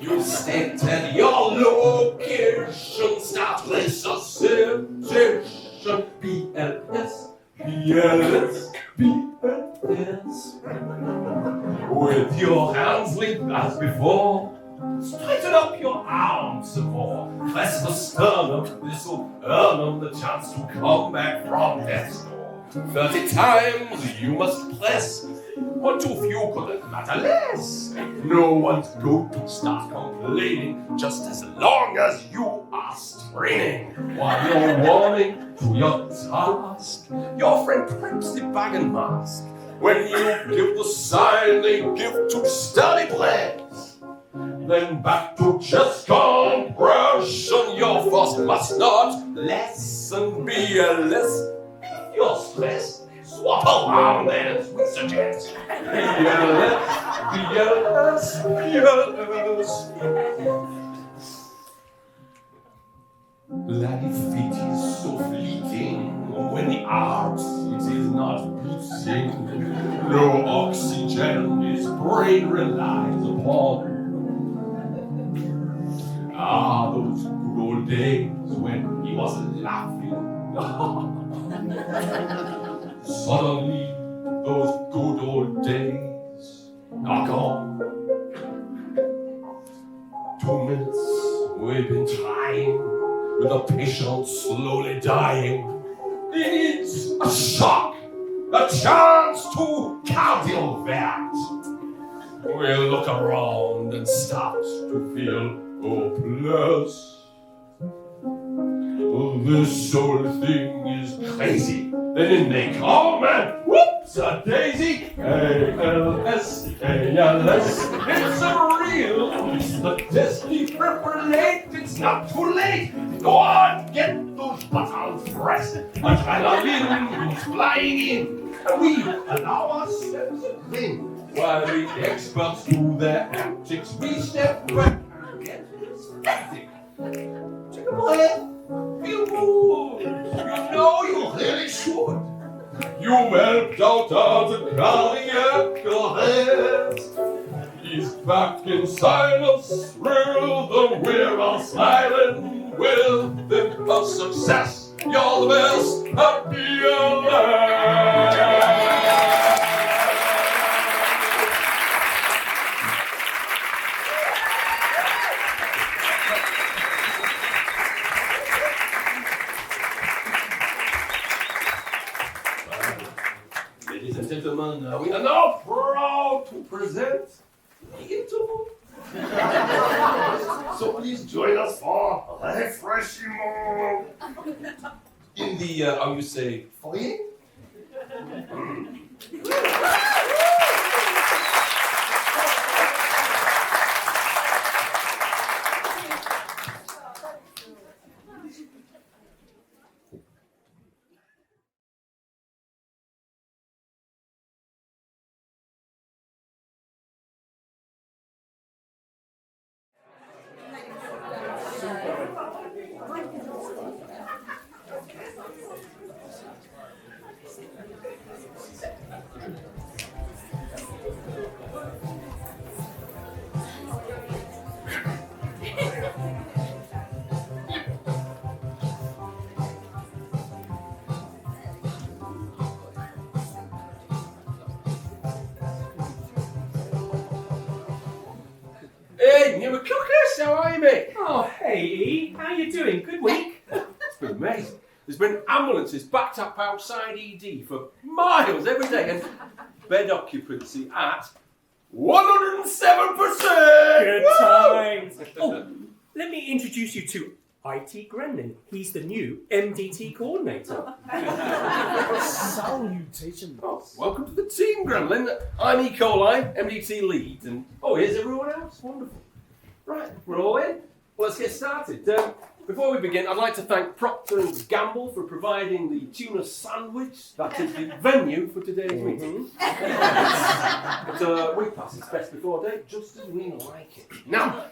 You stated your location, start resuscitation. BLS, BLS, BLS. With your hands linked as before, straighten up your arms some more. Press the sternum, this'll earn them the chance to come back from death's door. 30 times you must press. 1 too few couldn't matter less. No one's going to start complaining just as long as you are straining. While you're warming to your task, your friend preps the bag and mask. When you give the sign, they give 2 sturdy breaths. Then back to chest compression. Your force must not lessen. BLS. Your stress, swap around as we suggest. BLS, BLS, BLS. Life, it is so fleeting. When the heart, it is not beating. No oxygen his brain relies upon. Ah, those good old days when he was laughing. Suddenly, those good old days are gone. 2 minutes we've been trying with a patient slowly dying. He needs a shock, a chance to cardiovert. We'll look around and start to feel hopeless. This whole thing is crazy. Then in they come and whoops a daisy. ALS, ALS. It's a real, it's the test. Defibrillate, it's not too late. Go on, get those buttons pressed. Adrenaline is flying in. We allow ourselves a grin while the experts do their antics. We step back and get static. Take a breath. Feel good. You know you really should. You helped out the cardiac arrest. He's back in silence, rhythm. We're all smiling with him of success. You're the best at BLS. Ladies and gentlemen, we are now proud to present the interval. So please join us for refreshment in the, how you say, foyer? you a cookies. How are you, mate? Oh, hey, E. How you doing? Good week? It's been amazing. There's been ambulances backed up outside ED for miles every day, and bed occupancy at 107%. Good times. Oh, let me introduce you to IT Gremlin. He's the new MDT coordinator. Salutations. Oh, welcome to the team, Gremlin. I'm E. coli, MDT lead, and here's everyone else. Wonderful. Right, we're all in. Let's get started. Before we begin, I'd like to thank Procter & Gamble for providing the tuna sandwich that is the venue for today's meeting. It's a week past its best before date, just as we like it. Now,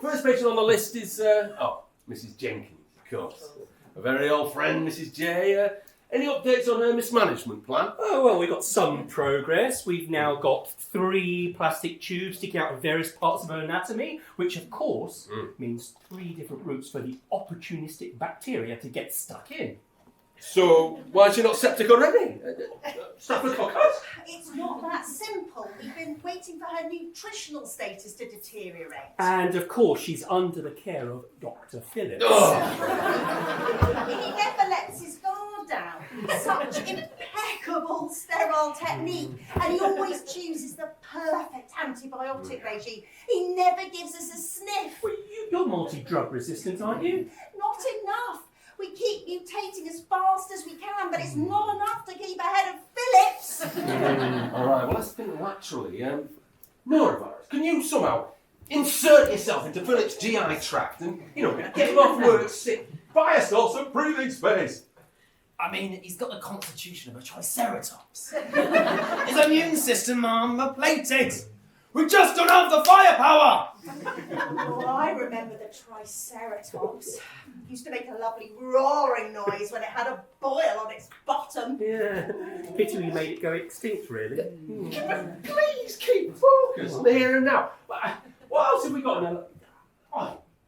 first patient on the list is, Mrs. Jenkins, of course. A very old friend, Mrs. J. Any updates on her mismanagement plan? Oh, well, we've got some progress. We've now got 3 plastic tubes sticking out of various parts of her anatomy, which, of course, means 3 different routes for the opportunistic bacteria to get stuck in. So, why is she not septic already? Staphylococcus? It's not that simple. We've been waiting for her nutritional status to deteriorate. And, of course, she's under the care of Dr. Phillips. He never lets his guard down. Such impeccable sterile technique. And he always chooses the perfect antibiotic regime. He never gives us a sniff. Well, you're multi-drug resistant, aren't you? Not enough. We keep mutating as fast as we can, but it's not enough to keep ahead of Phillips. All right, well, let's think laterally. Norovirus, can you somehow insert yourself into Phillips' GI tract and, get him off work sick? Buy yourself some breathing space. I mean, he's got the constitution of a triceratops. His immune system armor-plated. We just don't have the firepower! Oh, I remember the triceratops. Used to make a lovely roaring noise when it had a boil on its bottom. Yeah, pity we made it go extinct, really. Please keep focus on the here and now. What else have we got now?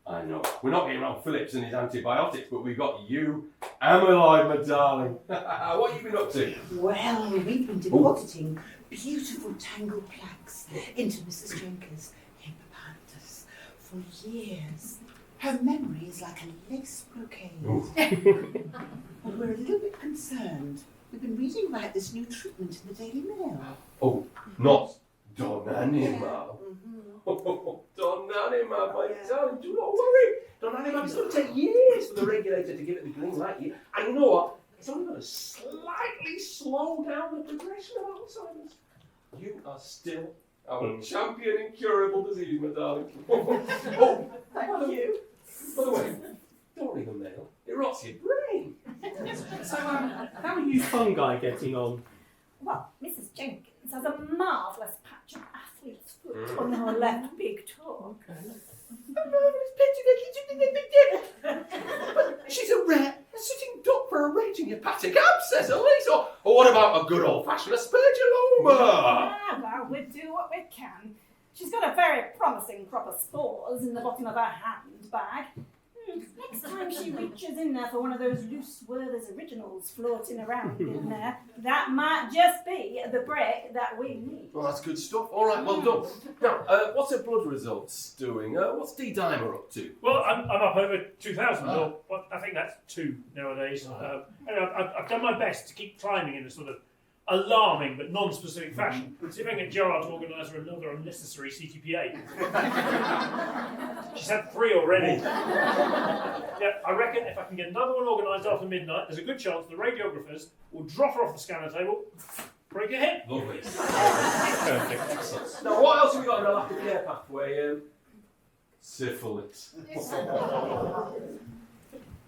I know. We're not getting around Phillips and his antibiotics, but we've got you, amyloid, my darling. What have you been up to? Well, we've been depositing beautiful tangled plaques into Mrs. Jenker's hippocampus for years. Her memory is like a lace brocade. And we're a little bit concerned. We've been reading about this new treatment in the Daily Mail. Oh, not Donanimab. Donanimab, my darling, do not worry. Donanimab is going to take years for the regulator to give it the green light. And you know what? It's only going to slightly slow down the progression of Alzheimer's. You are still our champion in curable disease, my darling. Thank you. By the way, don't read the mail. It rots your brain. So, how are you fungi getting on? Well, Mrs. Jenkins has a marvellous patch of athlete's foot on her left big toe. But she's a sitting duck for a raging hepatic abscess, at least. Or what about a good old-fashioned aspergilloma? Well, we'll do what we can. She's got a very promising crop of spores in the bottom of her handbag. Next time she reaches in there for one of those loose Werther's originals floating around in there, that might just be the break that we need. Well, that's good stuff. All right, well done. Now, what's her blood results doing? What's D-dimer up to? Well, I'm up over 2,000, or I think that's 2 nowadays. And I've done my best to keep climbing in a sort of alarming but non-specific fashion. See if I can get Gerard to organise her another unnecessary CTPA. She's had 3 already. Yeah, I reckon if I can get another one organised after midnight, there's a good chance the radiographers will drop her off the scanner table, break her hip. Lovely. Perfect. Excellent. Now, what else have we got in our lactic care pathway? Syphilis.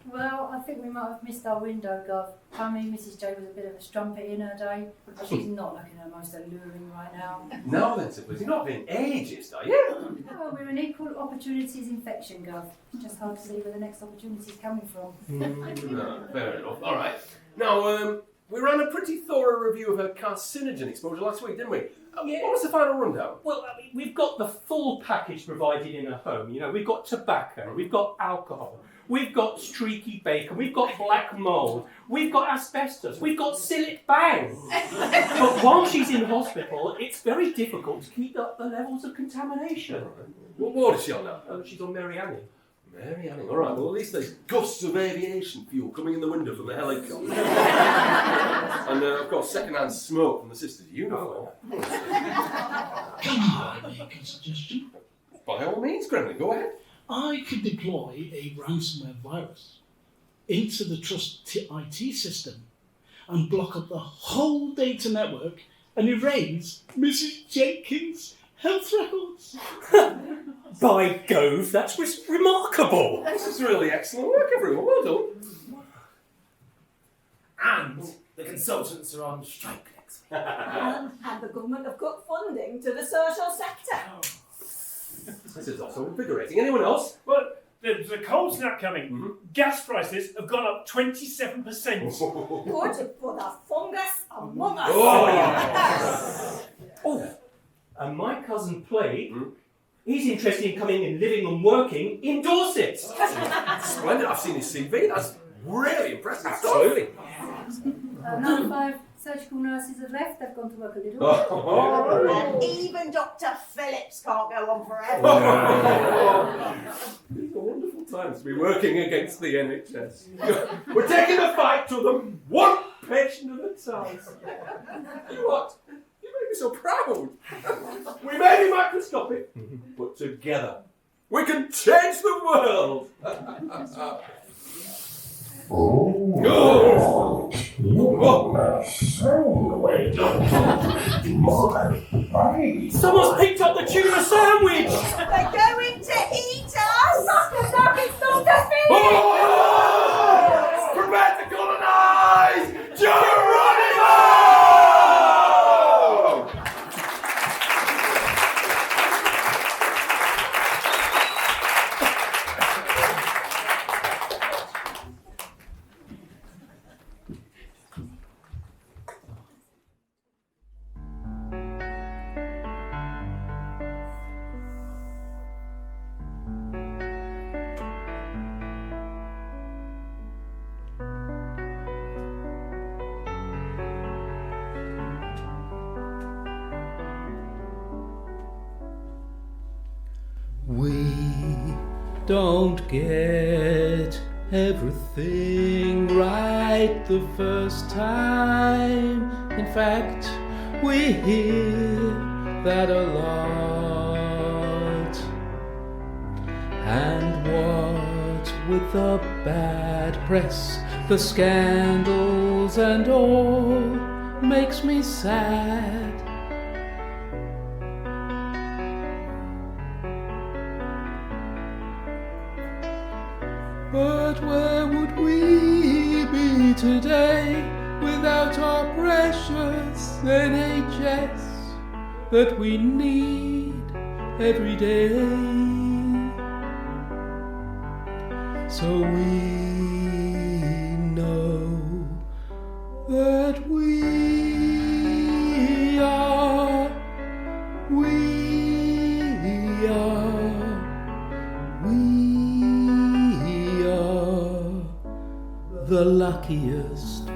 Well, I think we might have missed our window, Gov. I mean, Mrs. J was a bit of a strumpet in her day. She's not looking her most alluring right now. Now then, Syphilis, you're not being ageist, are you? Well, we're an equal opportunities infection, Gov. Just hard to see where the next opportunity is coming from. No, fair enough. All right. Now, we ran a pretty thorough review of her carcinogen exposure last week, didn't we? Yeah. What was the final rundown? Well, I mean, we've got the full package provided in a home. We've got tobacco, we've got alcohol, We've got streaky bacon, we've got black mould, we've got asbestos, we've got sillet bang. But while she's in hospital, it's very difficult to keep up the levels of contamination. What ward is she on now? She's on Mary Annie. Mary Annie, all right. Well, at least there's gusts of aviation fuel coming in the window from the helicopter. And I've got second-hand smoke from the sister's uniform. Can I make a suggestion? By all means, Gremlin, go ahead. I could deploy a ransomware virus into the Trust IT system and block up the whole data network and erase Mrs. Jenkins' health records. By Gove, that's remarkable. This is really excellent work, everyone. Well done. And the consultants are on strike next week. And the government have cut funding to the social sector. This is also invigorating. Anyone else? Well, there's a cold snap coming. Gas prices have gone up 27%. Good for the fungus among us. Oh, and my cousin Plague, he's interested in coming and living and working in Dorset. Splendid. I've seen his CV. That's really impressive. Absolutely. 95 surgical nurses have left. They've gone to work a little. And even Dr. Phillips can't go on forever. These are wonderful times to be working against the NHS. We're taking the fight to them one patient at a time. You what? You make me so proud. We may be microscopic, but together we can change the world. Someone's picked up the tuna sandwich! They're going to eat us! Prepare to colonize! Geronimo! We don't get everything right the first time. In fact, we hear that a lot. And what with the bad press, the scandals and all, makes me sad. But where would we be today without our precious NHS that we need every day? So we know that we are the luckiest.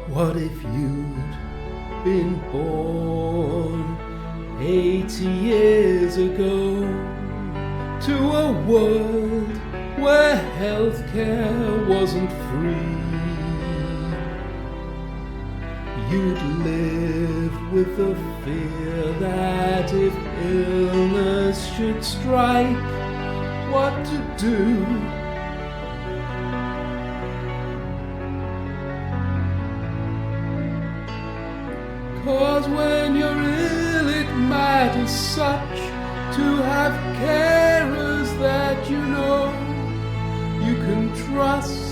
What if you'd been born 80 years ago to a world where healthcare wasn't free? You'd live with the fear that if illness should strike, what to do? Cause when you're ill it matters such to have carers that you know you can trust.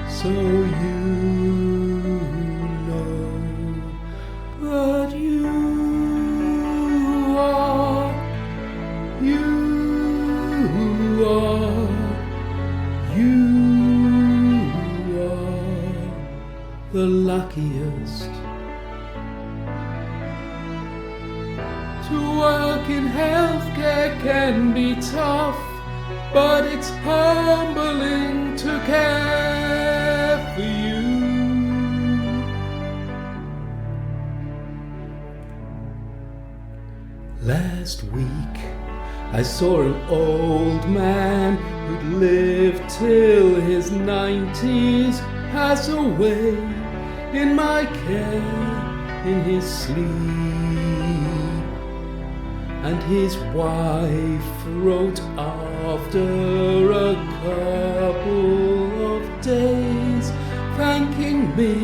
So you know that you are the luckiest. To work in healthcare can be tough, but it's humbling to care for you. Last week I saw an old man who'd lived till his 90s pass away in my care in his sleep. And his wife wrote after a couple of days thanking me.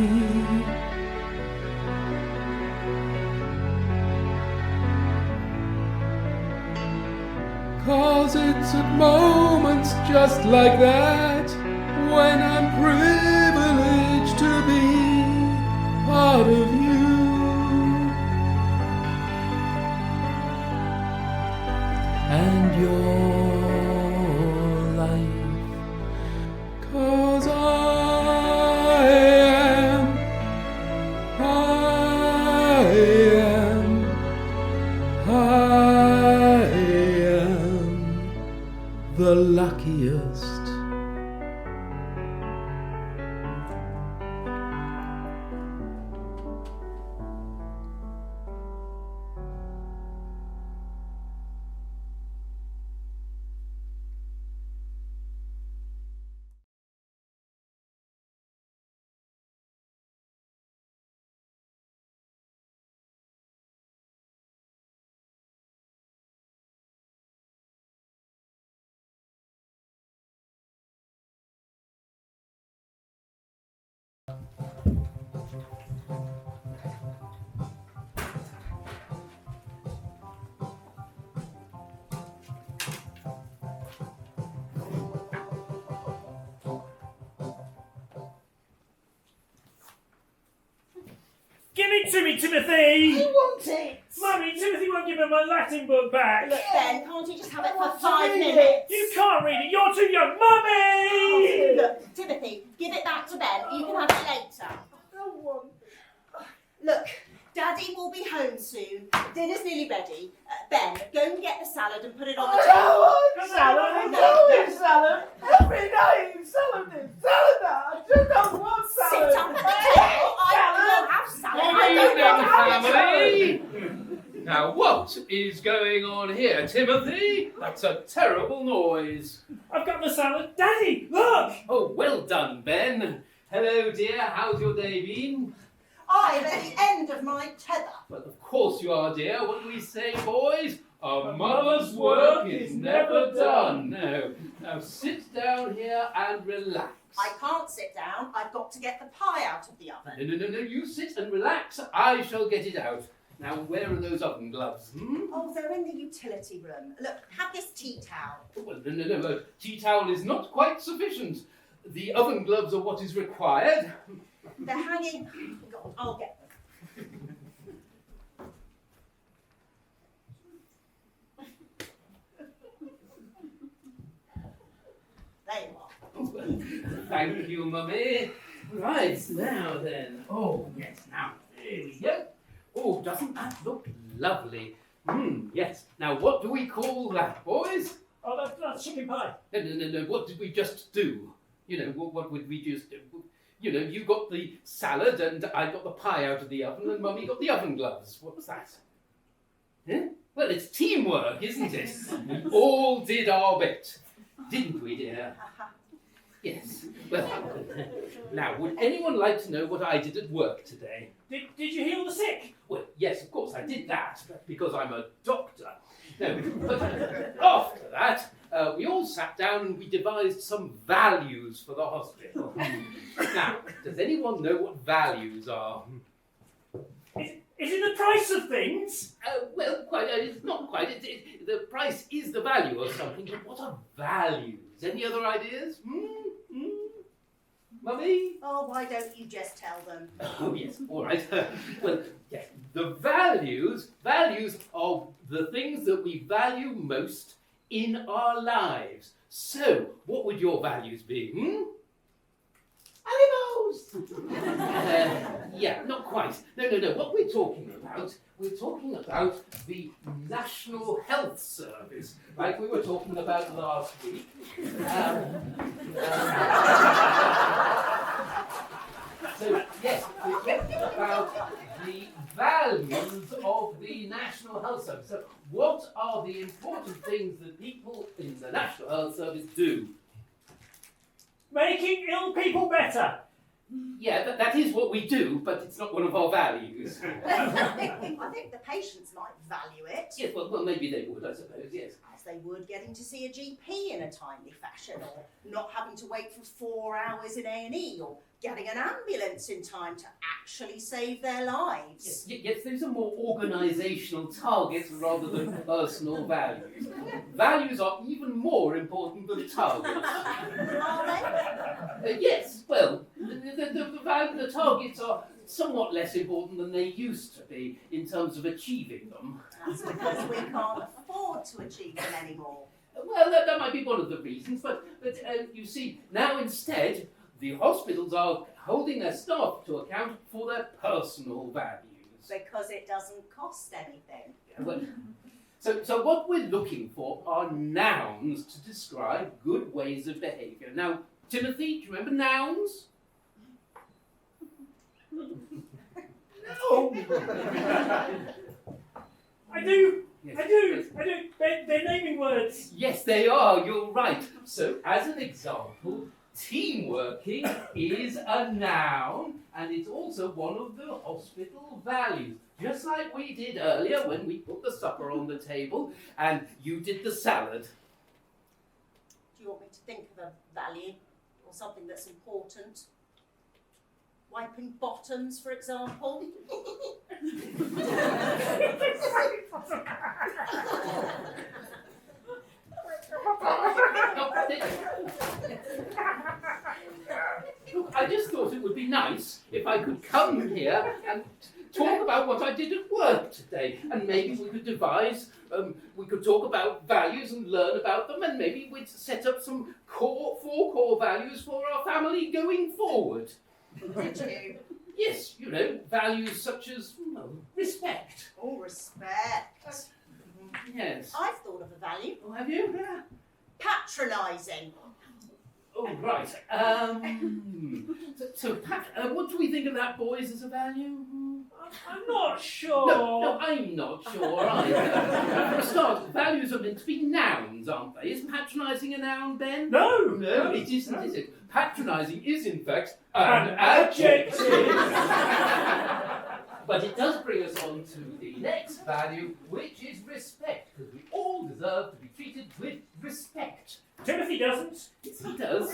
Cause it's at moments just like that when I'm privileged to be part of you. And your life. 'Cause I am the luckiest. Give it to me, Timothy! I want it! Mummy, Timothy won't give me my Latin book back. Look, Ben, can't you just have it for want to 5 read it. minutes? You can't read it, you're too young. Mummy! Oh, look, Timothy, give it back to Ben. You can have it later. Look, Daddy will be home soon. Dinner's nearly ready. Ben, go and get the salad and put it on the table. I don't want salad. I No, don't no. want salad. Every night salad. I just don't want salad. Sit up at the table. I will have salad. I Good don't want to have evening, family. Now, what is going on here, Timothy? That's a terrible noise. I've got the salad. Daddy, look! Oh, well done, Ben. Hello, dear. How's your day been? I'm at the end of my tether. Well, of course you are, dear. What do we say, boys? A mother's work is never done. No. Now sit down here and relax. I can't sit down. I've got to get the pie out of the oven. No. You sit and relax. I shall get it out. Now, where are those oven gloves? Oh, they're in the utility room. Look, have this tea towel. Well, no. A tea towel is not quite sufficient. The oven gloves are what is required. They're hanging. God, I'll get them. There you are. Thank you, Mummy. Right, now then. Oh, yes, now, there we go. Oh, doesn't that look lovely? Yes. Now, what do we call that, boys? Oh, that's chicken pie. No. What did we just do? You know, what would we just do? You know, you got the salad and I got the pie out of the oven and Mummy got the oven gloves. What's that? Huh? Well, it's teamwork, isn't it? We all did our bit, didn't we, dear? Yes. Well, now, would anyone like to know what I did at work today? Did you heal the sick? Well, yes, of course, I did that, because I'm a doctor. No, but after that, we all sat down and we devised some values for the hospital. Now, does anyone know what values are? Is it the price of things? Well, quite. It's not quite. The price is the value of something, but what are values? Any other ideas? Mummy? Oh, why don't you just tell them? Oh, yes, all right. Well, yes, the values are the things that we value most in our lives. So, what would your values be, Animals! No. What we're talking about the National Health Service, like we were talking about last week. So, yes, we're talking about the values of the National Health Service. So, what are the important things that people in the National Health Service do? Making ill people better. Yeah, that is what we do, but it's not one of our values. I think the patients might value it. Yes, well, maybe they would, I suppose, yes. As they would getting to see a GP in a timely fashion, or not having to wait for 4 hours in A&E, or getting an ambulance in time to actually save their lives. Yes, those are more organisational targets rather than personal values. Values are even more important than targets. Are they? Yes, well, the targets are somewhat less important than they used to be in terms of achieving them. That's because we can't afford to achieve them anymore. Well, that might be one of the reasons, but you see, now instead, the hospitals are holding their staff to account for their personal values. Because it doesn't cost anything. Well, so what we're looking for are nouns to describe good ways of behaviour. Now, Timothy, do you remember nouns? No. I do. They're naming words. Yes, they are. You're right. So, as an example, teamworking is a noun, and it's also one of the hospital values. Just like we did earlier when we put the supper on the table, and you did the salad. Do you want me to think of a value, or something that's important? Wiping bottoms, for example. Look, I just thought it would be nice if I could come here and talk about what I did at work today, and maybe we could devise, we could talk about values and learn about them, and maybe we'd set up some four core values for our family going forward. Did you? Yes, you know, values such as respect. Oh, respect. Yes. I've thought of a value. Oh, have you? Yeah. Patronising. Oh, right. So Pat, what do we think of that, boys, as a value? I'm not sure. No, I'm not sure either. For a start, values are meant to be nouns, aren't they? Is patronising a noun, Ben? No, it isn't, is it? Patronising is, in fact, an adjective. But it does bring us on to the next value, which is respect, because we all deserve to be treated with respect. Timothy doesn't. Yes, he does.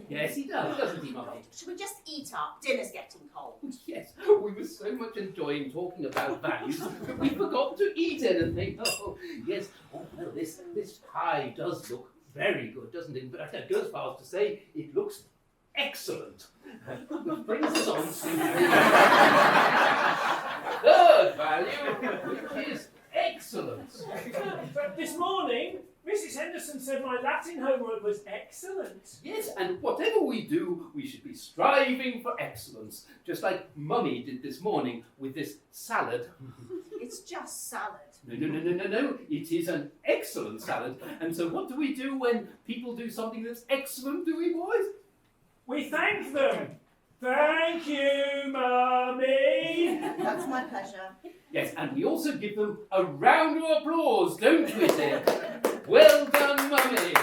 Yes, he does, doesn't he, Mummy? Should we just eat up? Dinner's getting cold. Yes, we were so much enjoying talking about values that we forgot to eat anything. Oh, yes. Oh, no, this pie does look very good, doesn't it? But I'd go as far as to say it looks excellent. Which brings us on to the third value, which is excellence. But this morning, Mrs. Henderson said my Latin homework was excellent. Yes, and whatever we do, we should be striving for excellence, just like Mummy did this morning with this salad. It's just salad. No. It is an excellent salad. And so what do we do when people do something that's excellent, do we, boys? We thank them. Thank you, Mummy. That's my pleasure. Yes, and we also give them a round of applause, don't we, dear? Well done, Mummy. It's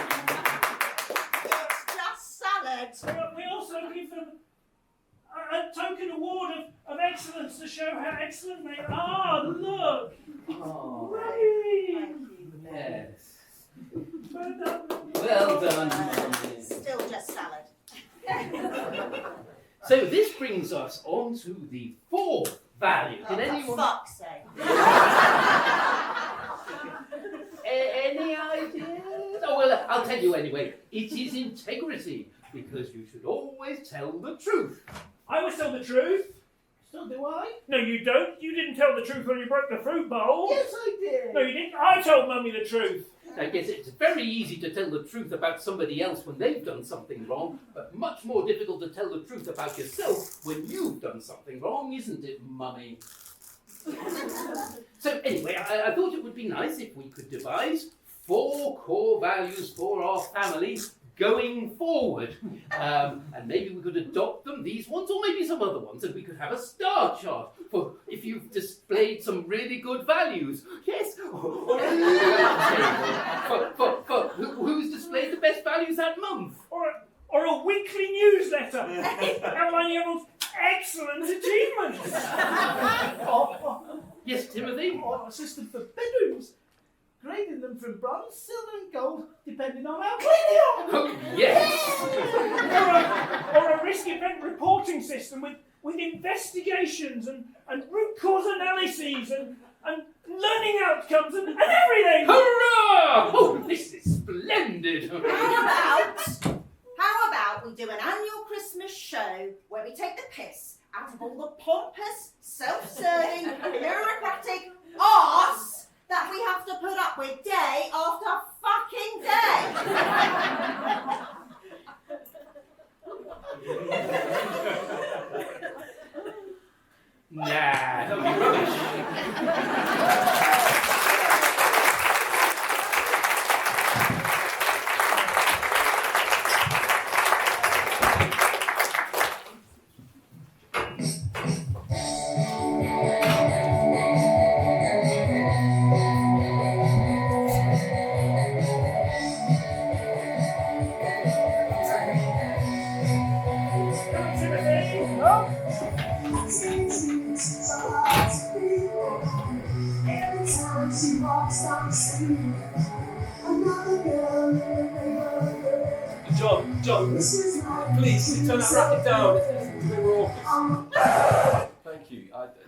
just salad. We also give them a token award of excellence to show how excellent they are. Look. Oh, Mummy. yes. Well done, Mummy. Still just salad. So this brings us on to the fourth value. Oh, Can anyone? for fuck's sake. Any ideas? Oh, well, I'll tell you anyway. It is integrity, because you should always tell the truth. I always tell the truth. So do I? No, you don't. You didn't tell the truth when you broke the fruit bowl. Yes, I did. No, you didn't. I told Mummy the truth. I guess it's very easy to tell the truth about somebody else when they've done something wrong, but much more difficult to tell the truth about yourself when you've done something wrong, isn't it, Mummy? So anyway, I thought it would be nice if we could devise 4 core values for our family going forward. And maybe we could adopt them, these ones, or maybe some other ones, and we could have a star chart for if you've displayed some really good values. Yes, or a league table for who's displayed the best values that month. Or a weekly newsletter outlining everyone's excellent achievements. Yes, Timothy? Or a system for bedrooms, grading them from bronze, silver and gold, depending on how clean they are. Oh, yes! or a risk event reporting system with investigations and root cause analyses and learning outcomes and everything. Hurrah! Oh, this is splendid. How about we do an annual Christmas show where we take the piss out of all the pompous, self-serving, bureaucratic arse that we have to put up with day after fucking day? Nah, that'll be rubbish. John, please, can you turn that racket down? It's a bit raucous. Thank you.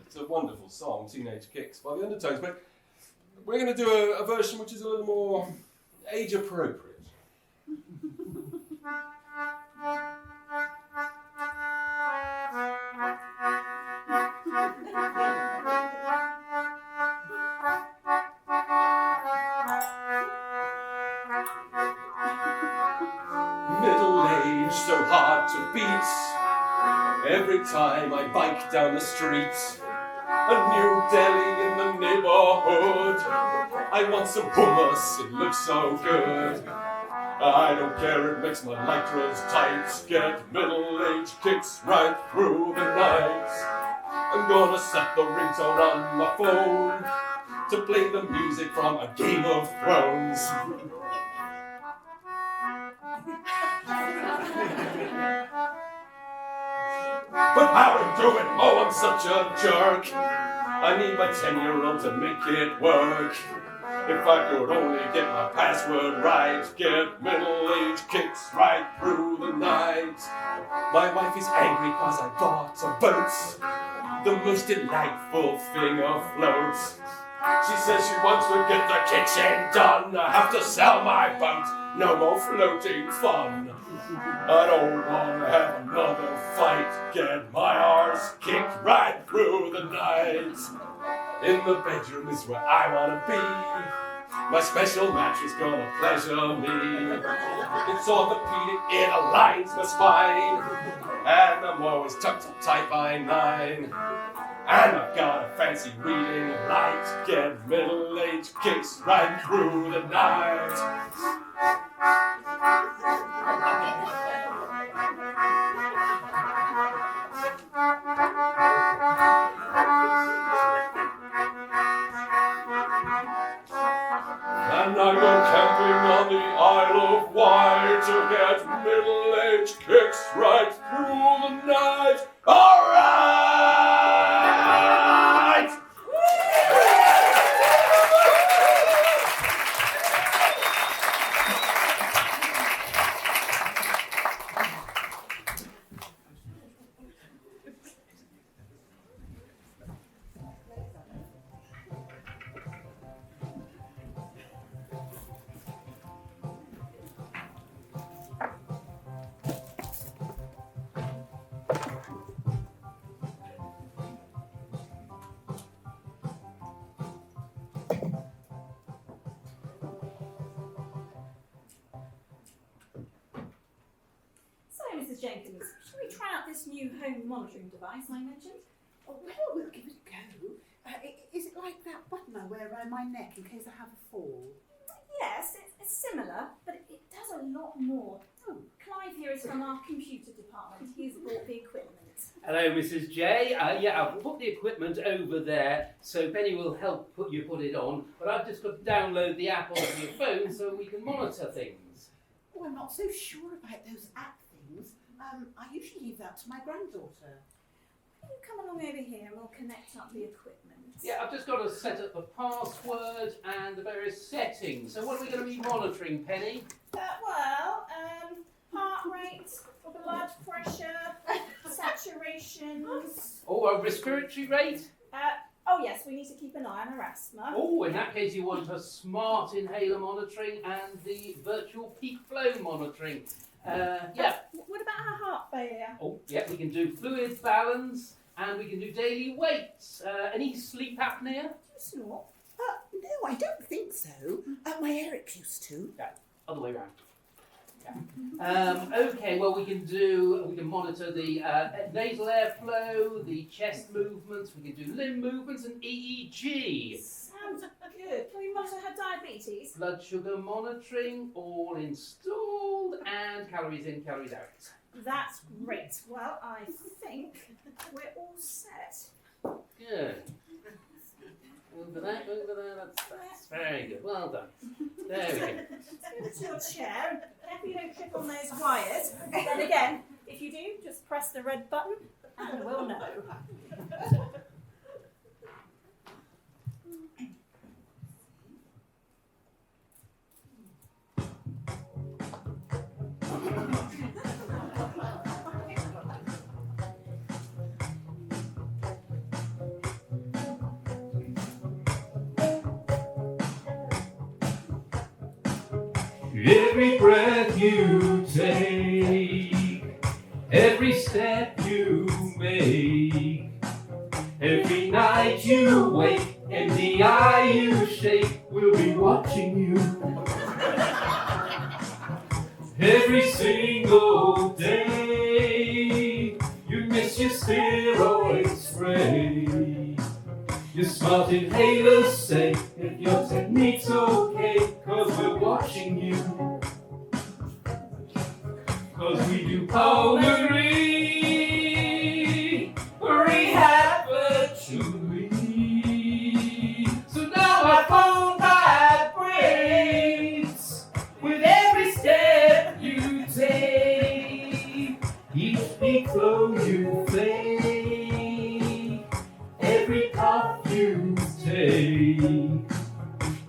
It's a wonderful song, Teenage Kicks, by the Undertones, but we're going to do a version which is a little more age appropriate. Middle age, so hard to beat. Every time I bike down the street, a new deli in the neighborhood. I want some hummus, it looks so good. I don't care, it makes my lycras tight. Get middle-aged kicks right through the night. I'm gonna set the ringtone on my phone to play the music from a Game of Thrones. But how to do it? Oh, I'm such a jerk. I need my 10-year-old to make it work. If I could only get my password right, get middle-aged kicks right through the night. My wife is angry cause I bought a boat, the most delightful thing afloat. She says she wants to get the kitchen done. I have to sell my boat, no more floating fun. I don't want to have another fight, get my arse kicked right through the night. In the bedroom is where I want to be. My special mattress gonna pleasure me. It's orthopedic, it aligns my spine, and I'm always tucked up tight by 9. And I've got a fancy reading light, get middle-aged kicks right through the night. And I go camping on the Isle of Wight to get middle-aged kicks right through the night. All right! things. Shall we try out this new home monitoring device I mentioned? Oh, well, we'll give it a go. Is it like that button I wear around my neck in case I have a fall? Yes, it's similar, but it does a lot more. Oh, Clive here is from our computer department. He's brought the equipment. Hello, Mrs. J. Yeah, I've put the equipment over there, so Penny will help put it on. But I've just got to download the app onto your phone so we can monitor things. Oh, I'm not so sure about those app things. I usually leave that to my granddaughter. Will you come along over here and we'll connect up the equipment? Yeah, I've just got to set up the password and the various settings. So what are we going to be monitoring, Penny? Heart rate, blood pressure, saturations. Oh, a respiratory rate? Oh yes, we need to keep an eye on her asthma. Oh, in that case you want a smart inhaler monitoring and the virtual peak flow monitoring. Yeah. What about her heart failure? Oh, yeah, we can do fluid balance and we can do daily weights. Any sleep apnea? Snort. No, I don't think so. My Eric used to. Yeah, other way around. Okay, well we can monitor the nasal airflow, the chest movements, we can do limb movements and EEG. Sounds good. Can we monitor her diabetes? Blood sugar monitoring, all installed, and calories in, calories out. That's great. Well, I think we're all set. Good. Over there, that's very good. Well done. There we go. Let's go to your chair. If you don't trip on those wires, then again, if you do, just press the red button and we'll know. Every breath you take, every step you make, every night you wake, and the eye you shake will be watching you. Every single day, you miss your steroid spray. Your smart inhalers say if your technique's okay, 'cause we're watching you. 'Cause we do pulmonary rehab virtually. So now my phone vibrates with every step you take. Each peak flow you fake, every puff you take,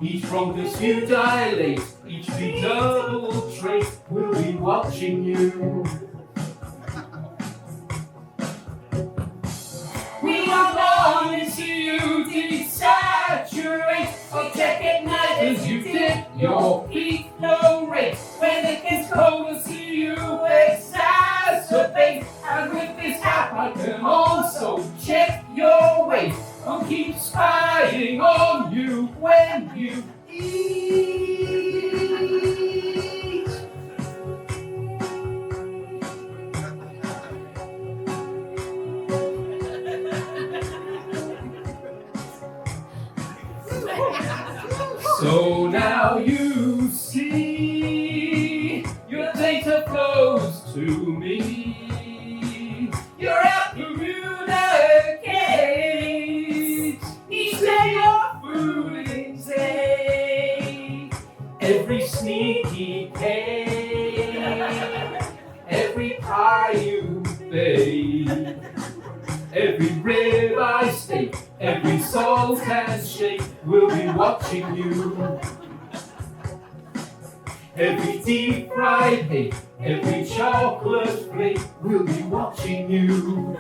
each bronchus you dilate, each beat double trait will be watching you. We are longing to see you desaturate, or check at night as you dip your peak flow rate. When it gets cold, we'll see you exacerbate. And with this app, I can also check your weight. I'll keep spying on you when you eat. So now you see, your data flows to me. Your app communicates. Each day you're fooling day. Every sneaky cake, every pie you bake, every rib I steak, every salt and shake will be watching you. Every deep fried cake, every chocolate flake will be watching you.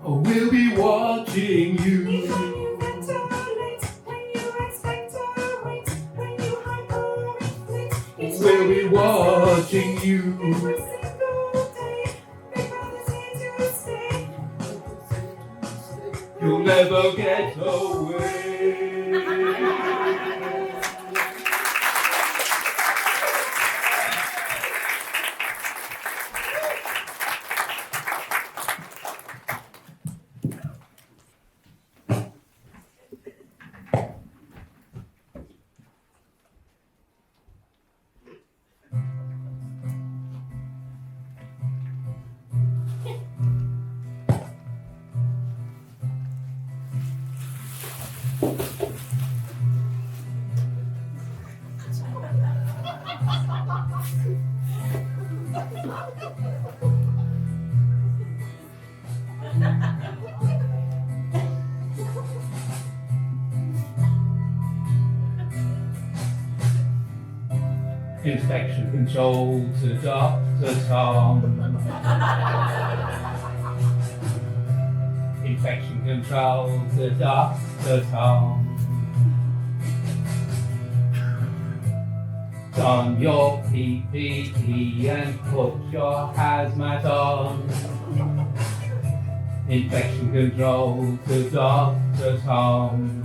Oh, we'll be watching you. We'll be watching you. You'll never get away. Infection control to Dr. Tom. Infection control to Dr. Tom. Don your PPE and put your hazmat on. Infection control to Dr. Tom.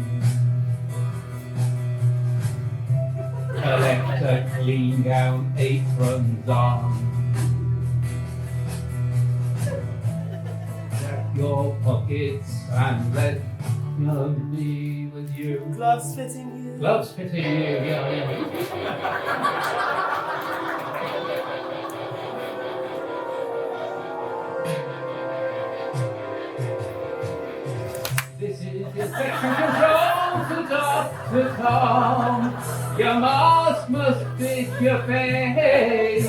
Collect a clean gown, aprons on. Check your pockets and let them be with you. Gloves fitting you. Gloves fitting you, yeah. This is infection control to Dr. Tom. Your mask must fit your face.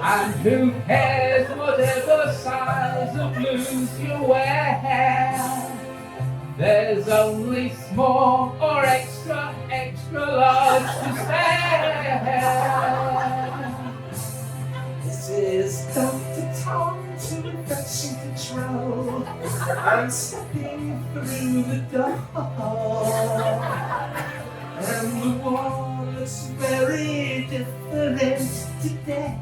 And who cares whatever size of blues you wear? There's only small or extra large to spare. This is Dr. Tom to infection control. I'm stepping through the door. And the wall looks very different today.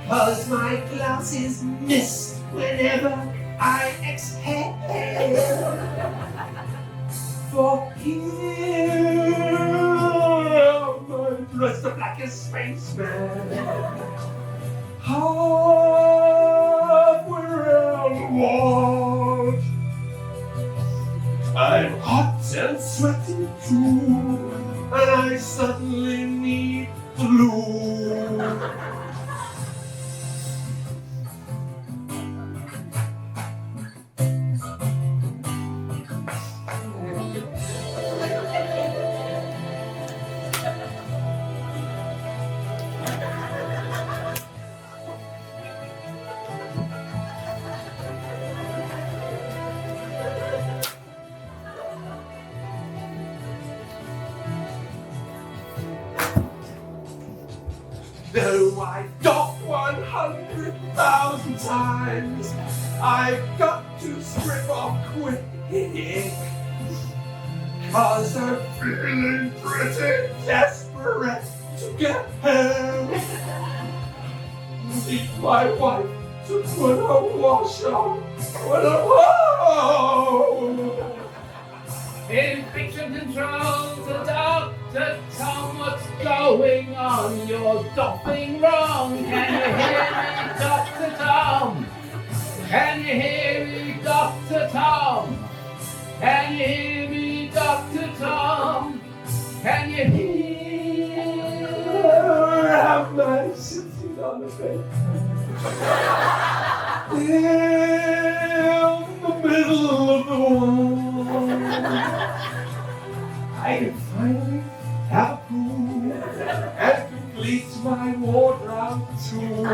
'Cause my glasses mist whenever I exhale. For here I'm dressed up like a spaceman. Halfway around the world. I'm hot and sweaty too, and I suddenly need glue. Though I've got 100,000 times, I've got to strip off quick. 'Cause I'm feeling pretty desperate to get home. Need my wife to put a wash on when I'm home. Infection control to Dr. Tom, what's going on? You're doffing wrong. Can you hear me, Dr. Tom? Can you hear me, Dr. Tom? Can you hear me, Dr. Tom? Can you hear? Am I sitting on the bed? In the middle of the wall. I can finally have a pool and complete my wardrobe too.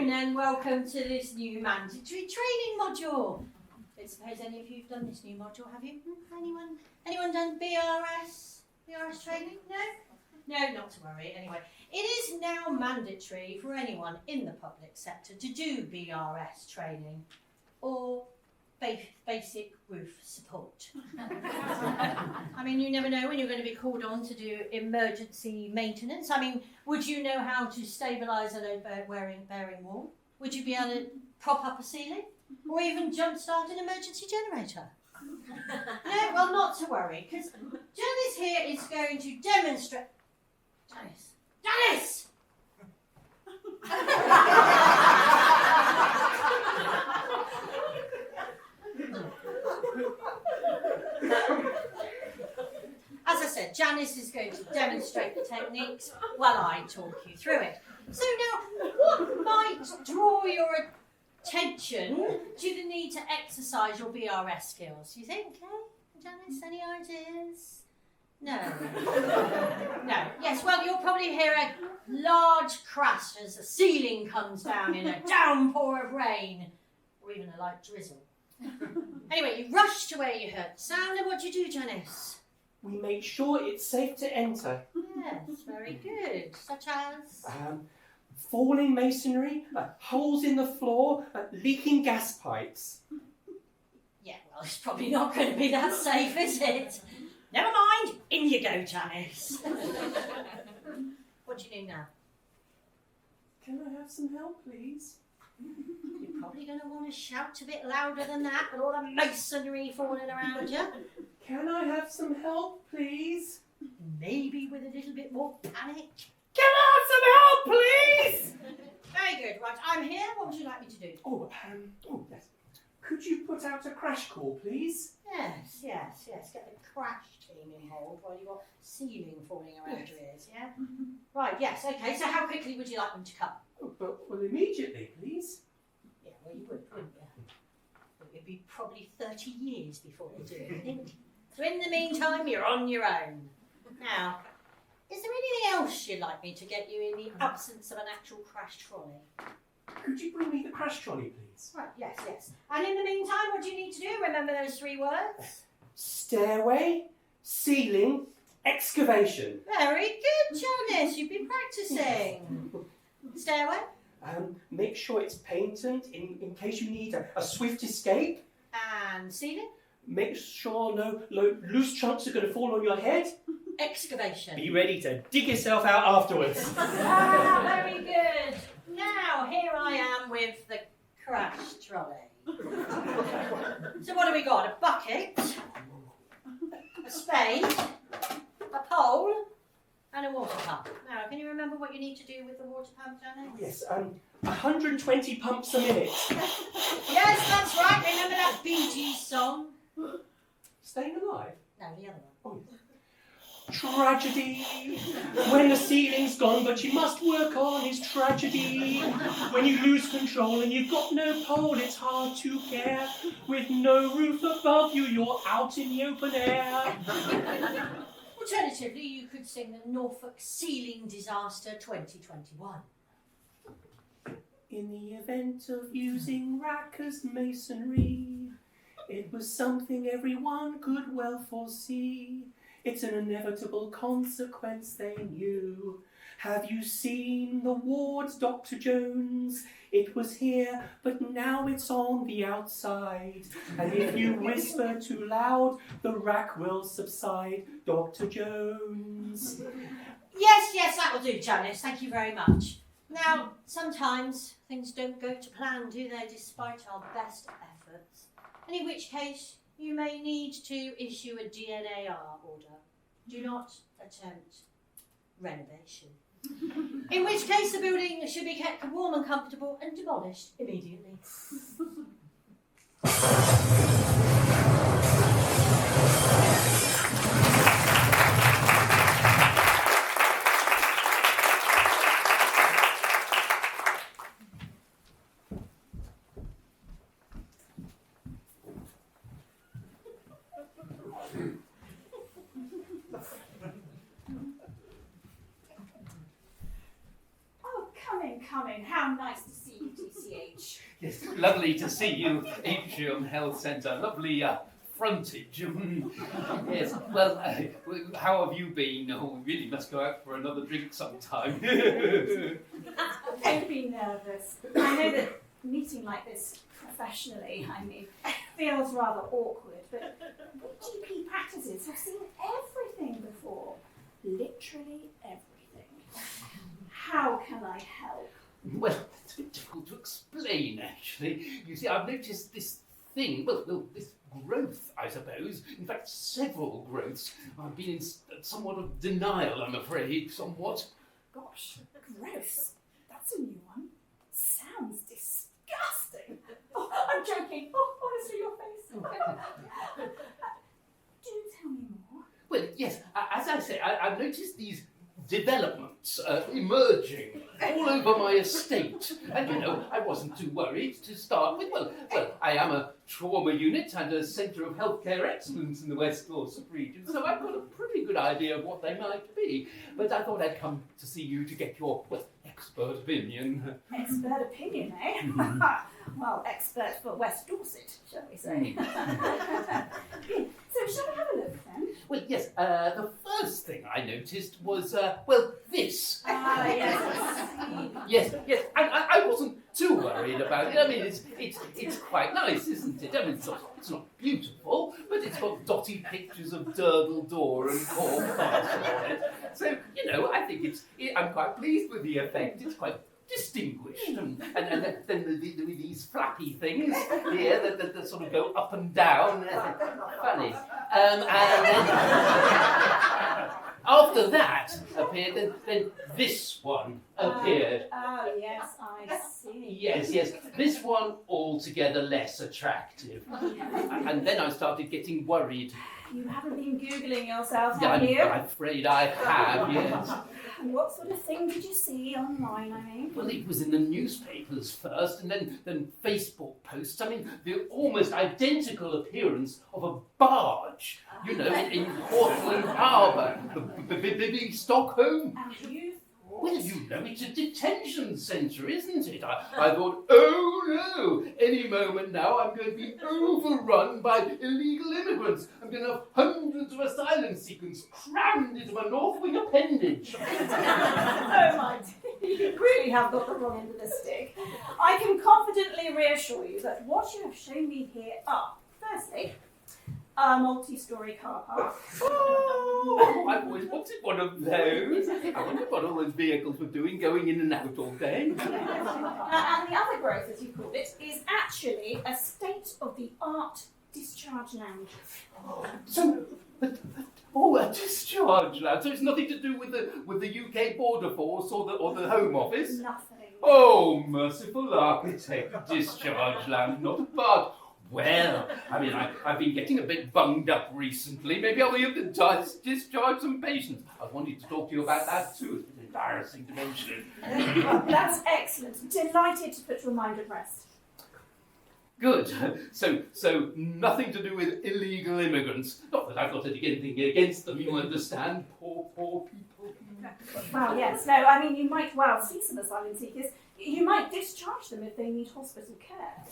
And welcome to this new mandatory training module. I suppose any of you have done this new module, have you? Anyone done BRS training? No, not to worry. Anyway, it is now mandatory for anyone in the public sector to do BRS training, or basic roof support. I mean, you never know when you're going to be called on to do emergency maintenance. I mean, would you know how to stabilise a load-bearing wall? Would you be able to prop up a ceiling? Or even jump-start an emergency generator? No, well, not to worry, because Janice here is going to demonstrate... Janice! As I said, Janice is going to demonstrate the techniques while I talk you through it. So now, what might draw your attention to the need to exercise your BRS skills? You think, Janice, any ideas? No. No. Yes, well, you'll probably hear a large crash as the ceiling comes down in a downpour of rain, or even a light drizzle. Anyway, you rush to where you heard the sound, and what do you do, Janice? We make sure it's safe to enter. Yes, very good. Such as? Falling masonry, holes in the floor, leaking gas pipes. Yeah, well, it's probably not going to be that safe, is it? Never mind. In you go, Janice. What do you need now? Can I have some help, please? You're probably going to want to shout a bit louder than that with all the masonry falling around you. Can I have some help, please? Maybe with a little bit more panic. Can I have some help, please? Very good. Right, I'm here. What would you like me to do? Oh, yes. Could you put out a crash call, please? Yes. Get the crash team involved while you've got ceiling falling around your ears, yeah? Right, yes, okay. So how quickly would you like them to come? Well, immediately, please. Yeah, well, you would, wouldn't you? It'd be probably 30 years before they do it, I think. So in the meantime, you're on your own. Now, is there anything else you'd like me to get you in the absence of an actual crash trolley? Could you bring me the crash trolley, please? Right, yes. And in the meantime, what do you need to do? Remember those 3 words? Stairway, ceiling, excavation. Very good, Janice. You've been practicing. Stairway? Make sure it's patent in case you need a swift escape. And ceiling? Make sure no loose chunks are going to fall on your head. Excavation. Be ready to dig yourself out afterwards. Very good. Now, here I am with the crash trolley. So what have we got? A bucket, a spade, a pole, and a water pump. Now, can you remember what you need to do with the water pump, Janice? Oh, yes, 120 pumps a minute. Yes, that's right. Remember that Bee Gees song? Staying alive? No, the other one. Oh, yes. Tragedy. When the ceiling's gone, but you must work on is tragedy. When you lose control and you've got no pole, it's hard to care. With no roof above you, you're out in the open air. Alternatively, you could sing the Norfolk Ceiling Disaster 2021. In the event of using rack as masonry, it was something everyone could well foresee. It's an inevitable consequence they knew. Have you seen the wards, Dr. Jones? It was here, but now it's on the outside. And if you whisper too loud, the rack will subside, Dr. Jones. Yes, that will do, Janice. Thank you very much. Now, sometimes things don't go to plan, do they, despite our best efforts? And in which case, you may need to issue a DNAR order. Do not attempt renovation. In which case, the building should be kept warm and comfortable and demolished immediately. Come in. How nice to see you, DCH. Yes, lovely to see you, Atrium Health Centre. Lovely frontage. Yes, well, how have you been? Oh, we really must go out for another drink sometime. Don't be nervous. I know that meeting like this professionally, I mean, feels rather awkward, but GP practices have seen everything before. Literally everything. How can I help? Well, it's a bit difficult to explain, actually. You see, I've noticed this thing, well, this growth, I suppose. In fact, several growths. I've been in somewhat of denial, I'm afraid, somewhat. Gosh, growth. That's a new one. Sounds disgusting. Oh, I'm joking. Oh, honestly, your face. Do tell me more. Well, yes, as I say, I've noticed these developments emerging all over my estate. And, you know, I wasn't too worried to start with. Well, I am a trauma unit and a centre of healthcare excellence in the West Dorset region, so I've got a pretty good idea of what they might be. But I thought I'd come to see you to get your, well, expert opinion. Expert opinion, eh? Well, expert for West Dorset, shall we say. So shall we have a look then? Well, yes, the first thing I noticed was, this. Ah, yes, I see. Yes, and I wasn't too worried about it. I mean, it's quite nice, isn't it? I mean, it's not beautiful, but it's got dotty pictures of Durdle Door and Cork Castle on it. So, you know, I think I'm quite pleased with the effect. It's quite distinguished, and then with these flappy things here that sort of go up and down. Funny. And then after that appeared, then this one appeared. Oh, yes, I see. Yes, this one altogether less attractive. And then I started getting worried. You haven't been Googling yourself, Yeah, have you? I'm afraid I have, yes. And what sort of thing did you see online, I mean? Well, it was in the newspapers first, and then Facebook posts. I mean, the almost identical appearance of a barge, you know, in Portland Harbour, the big Stockholm. And you Well, you know, it's a detention centre, isn't it? I thought, oh no, any moment now I'm going to be overrun by illegal immigrants. I'm going to have hundreds of asylum seekers crammed into my North Wing appendage. Oh my dear, you really have got the wrong end of the stick. I can confidently reassure you that what you have shown me here are, firstly, a multi-storey car park. Oh, I've always wanted one of those. I wonder what all those vehicles were doing, going in and out all day. And the other growth, as you called it, is actually a state-of-the-art discharge lounge. A discharge lounge. So it's nothing to do with the UK Border Force or the Home Office? Nothing. Oh, merciful architect, discharge lounge, not a part. Well, I mean, I've been getting a bit bunged up recently. Maybe I'll be able to discharge some patients. I wanted to talk to you about that too. It's a bit embarrassing to mention it. That's excellent. Delighted to put your mind at rest. Good. So nothing to do with illegal immigrants. Not that I've got anything against them, you understand. Poor people. Well, yes. No, I mean, you might well see some asylum seekers. You might discharge them if they need hospital care.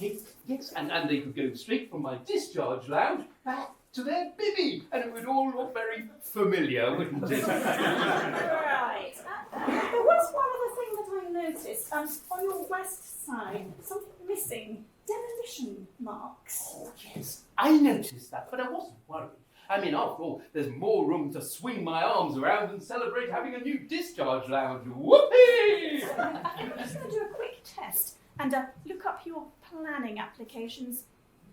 Yes, and they could go straight from my discharge lounge back to their bivvy, and it would all look very familiar, wouldn't it? Right. There was one other thing that I noticed. On your west side, something missing. Demolition marks. Oh, yes, I noticed that, but I wasn't worried. I mean, after all, there's more room to swing my arms around and celebrate having a new discharge lounge. Whoopee! I'm just going to do a quick test and look up your planning applications.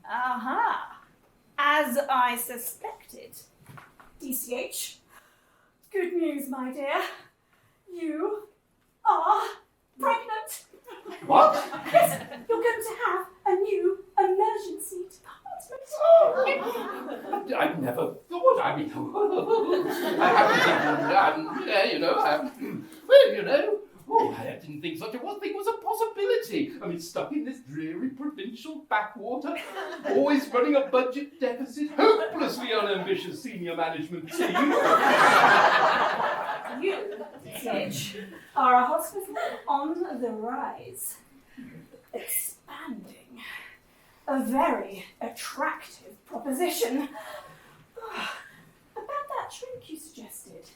Aha! As I suspected. DCH. Good news, my dear. You are pregnant. What? Yes, you're going to have a new emergency department. I've never thought. I mean, I haven't even, well, you know, I didn't think such a thing was a possibility. I mean, stuck in this dreary provincial backwater, always running a budget deficit, hopelessly unambitious senior management team. You, Titch, are a hospital on the rise. Expanding. A very attractive proposition. About that drink you suggested.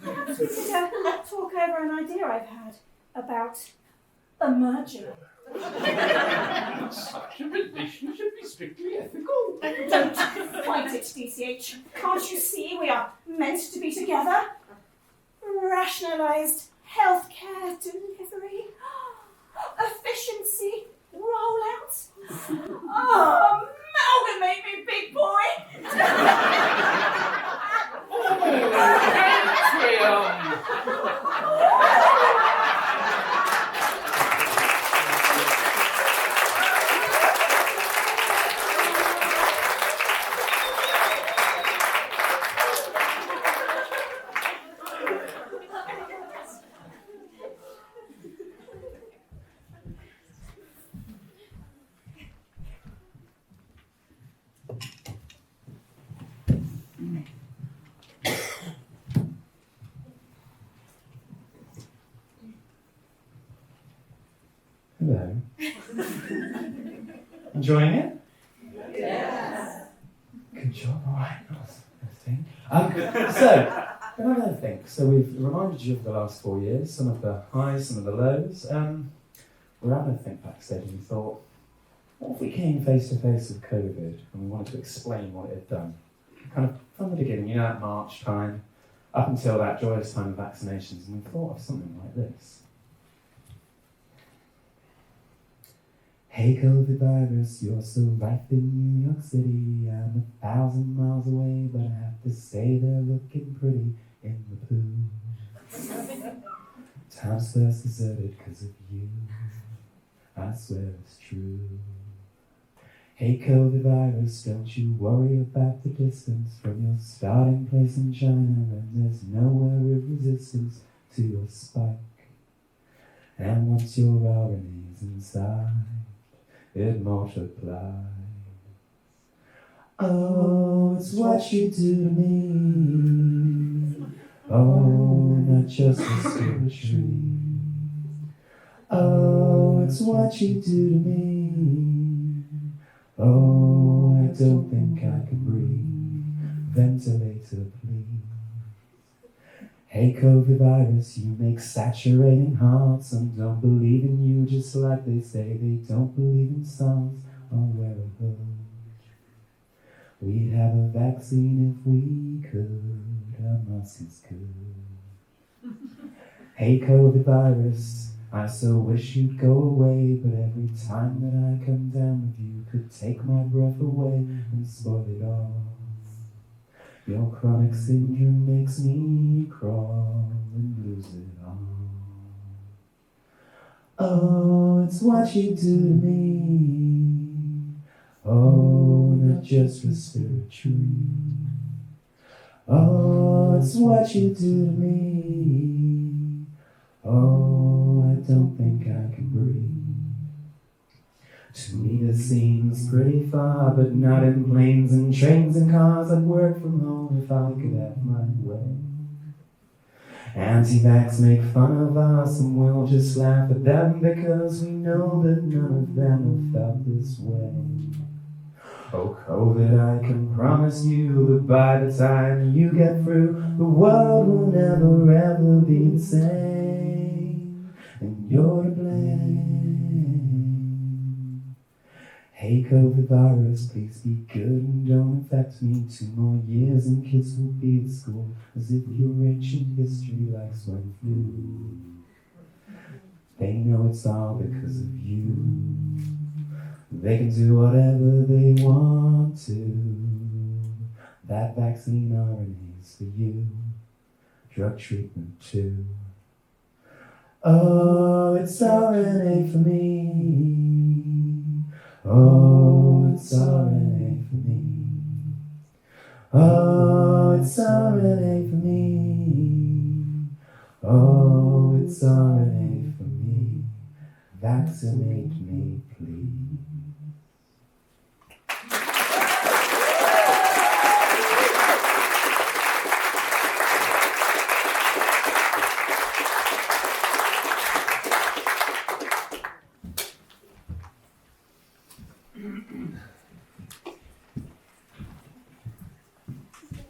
Perhaps we could talk over an idea I've had about emerging. Such a relationship is strictly ethical. Don't fight it, DCH. Can't you see we are meant to be together? Rationalised healthcare delivery, efficiency rollout. Oh, amalgamate me, big boy. Hello. Enjoying it? Yes. Good job, alright. So, another thing. So we've reminded you of the last 4 years, some of the highs, some of the lows. We're having a think backstage and we thought, what if we came face to face with COVID and we wanted to explain what it had done? Kind of from the beginning, you know, that March time, up until that joyous time of vaccinations, and we thought of something like this. Hey COVID virus, you're so rife in New York City. I'm 1,000 miles away, but I have to say they're looking pretty in the poo. Times Square's deserted because of you. I swear it's true. Hey COVID virus, don't you worry about the distance from your starting place in China, and there's nowhere with resistance to your spike. And once your RNA's inside, it multiplies. Oh, it's what you do to me. Oh, not just respiratory. Oh, it's what you do to me. Oh, I don't think I can breathe. Ventilator, please. Hey COVID virus, you make saturating hearts. Some don't believe in you, just like they say they don't believe in songs. I'll wear a hood. We'd have a vaccine if we could. Our masks could. Hey COVID virus, I so wish you'd go away, but every time that I come down with you could take my breath away and spoil it all. Your chronic syndrome makes me crawl and lose it all. Oh, it's what you do to me. Oh, not just respiratory. Oh, it's what you do to me. Oh, I don't think I can breathe. To me this seems pretty far, but not in planes and trains and cars. I'd work from home if I could have my way. Anti-vax make fun of us and we'll just laugh at them because we know that none of them have felt this way. Oh COVID, I can promise you that by the time you get through, the world will never ever be the same, and you're to blame. Hey COVID virus, please be good and don't infect me. 2 more years and kids will be at school as if your ancient history like swine flu. They know it's all because of you. They can do whatever they want to. That vaccine RNA's for you. Drug treatment too. Oh, it's RNA for me. Oh, it's RNA for me. Oh, it's RNA for me. Oh, it's RNA for me. Vaccinate me, please.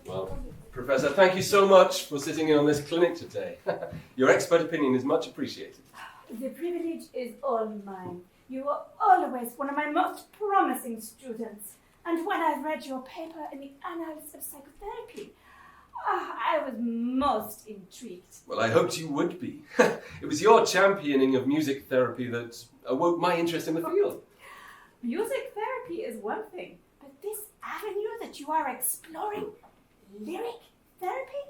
Well, Professor, thank you so much for sitting in on this clinic today. Your expert opinion is much appreciated. The privilege is all mine. You were always one of my most promising students, and when I read your paper in the Annals of Psychotherapy, I was most intrigued. Well, I hoped you would be. It was your championing of music therapy that awoke my interest in the field. Music therapy is one thing, but this avenue that you are exploring, lyric therapy,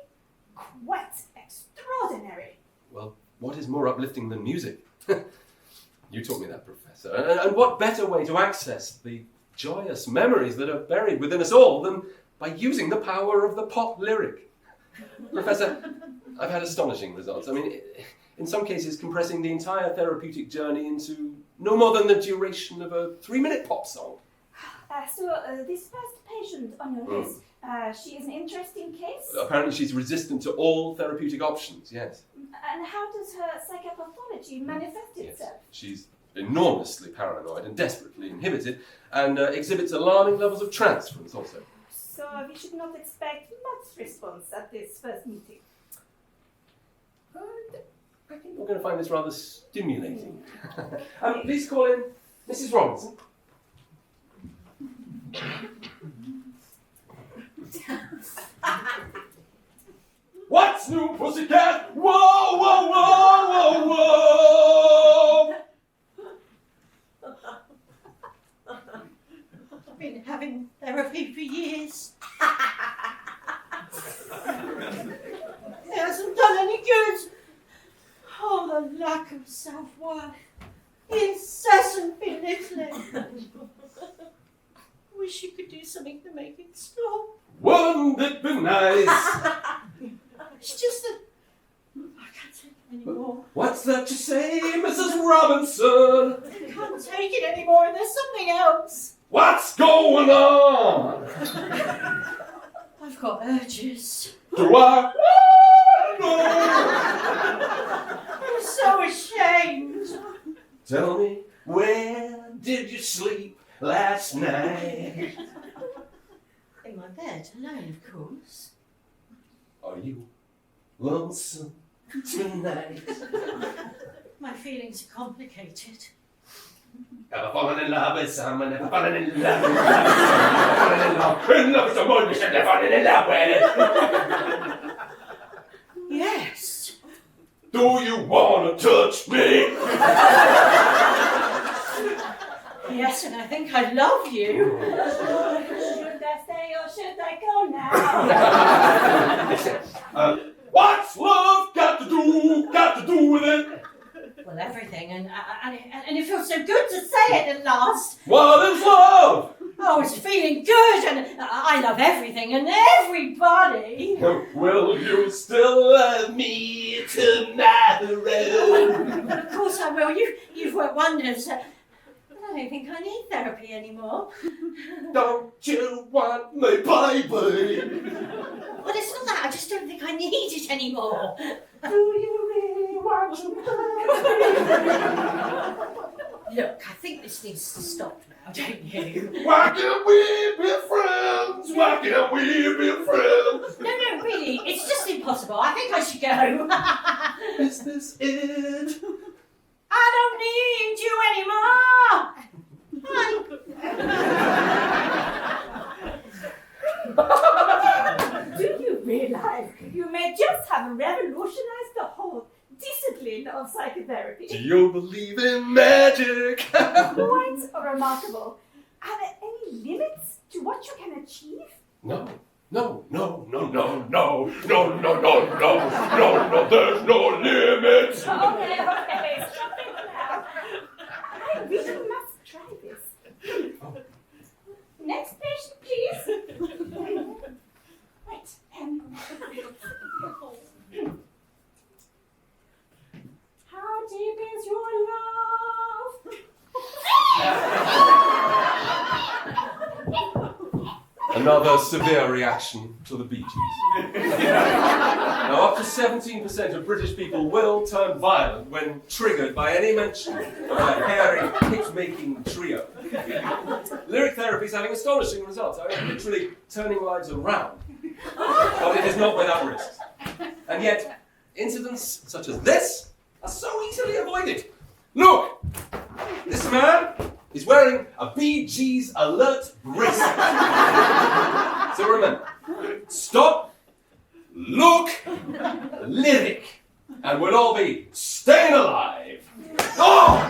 quite extraordinary. Well, what is more uplifting than music? You taught me that, Professor. And what better way to access the joyous memories that are buried within us all than by using the power of the pop lyric? Professor, I've had astonishing results. I mean, in some cases, compressing the entire therapeutic journey into no more than the duration of a 3-minute pop song. This first patient on your list, she is an interesting case. Apparently she's resistant to all therapeutic options, yes. And how does her psychopathology manifest itself? She's enormously paranoid and desperately inhibited, and exhibits alarming levels of transference also. So we should not expect much response at this first meeting. I think we're going to find this rather stimulating. Please call in Mrs. Robinson. What's new, pussycat? Whoa, whoa, whoa, whoa, whoa! I've been having therapy for years. It hasn't done any good. Oh, the lack of self-worth. The incessant belittling. Wish you could do something to make it stop. Wouldn't it be nice? It's just that I can't take it anymore. What's that you say, Mrs. Robinson? I can't take it anymore, and there's something else. What's going on? I've got urges. Do I? I'm so ashamed. Tell me, where did you sleep last night? In my bed, alone, of course. Are you lonesome tonight? My feelings are complicated. Never fallen in love with someone, never fallen in love with someone, never fallen in love. In love with someone, you should never fallen in love with. Yes. Do you want to touch me? Yes, and I think I love you. Should I stay or should I go now? What's love got to do with it? Well, everything, and it feels so good to say it at last. What is love? Oh, it's feeling good, and I love everything and everybody. Will you still love me tomorrow? Well, of course I will. You've worked wonders. But I don't think I need therapy anymore. Don't you want me, baby? Well, it's not that. I just don't think I need it anymore. Do you really want to Look, I think this needs to stop now, don't you? Why can't we be friends? Why can't we be friends? No, really, it's just impossible. I think I should go. Is this it? I don't need you anymore. Do you realize you may just have revolutionized the whole discipline of psychotherapy? Do you believe in magic? Quite remarkable. Are there any limits to what you can achieve? No, there's no limits. Okay, stop it now. I really must try this. Next patient, please. Right. How deep is your love? Another severe reaction to the Bee Gees. Now, up to 17% of British people will turn violent when triggered by any mention of a hairy, hit-making trio. Lyric therapy is having astonishing results. I mean, literally turning lives around. But it is not without risks. And yet, incidents such as this are so easily avoided. Look! This man is wearing a BG's alert bracelet. So remember, stop, look, lyric, and we'll all be staying alive. Oh!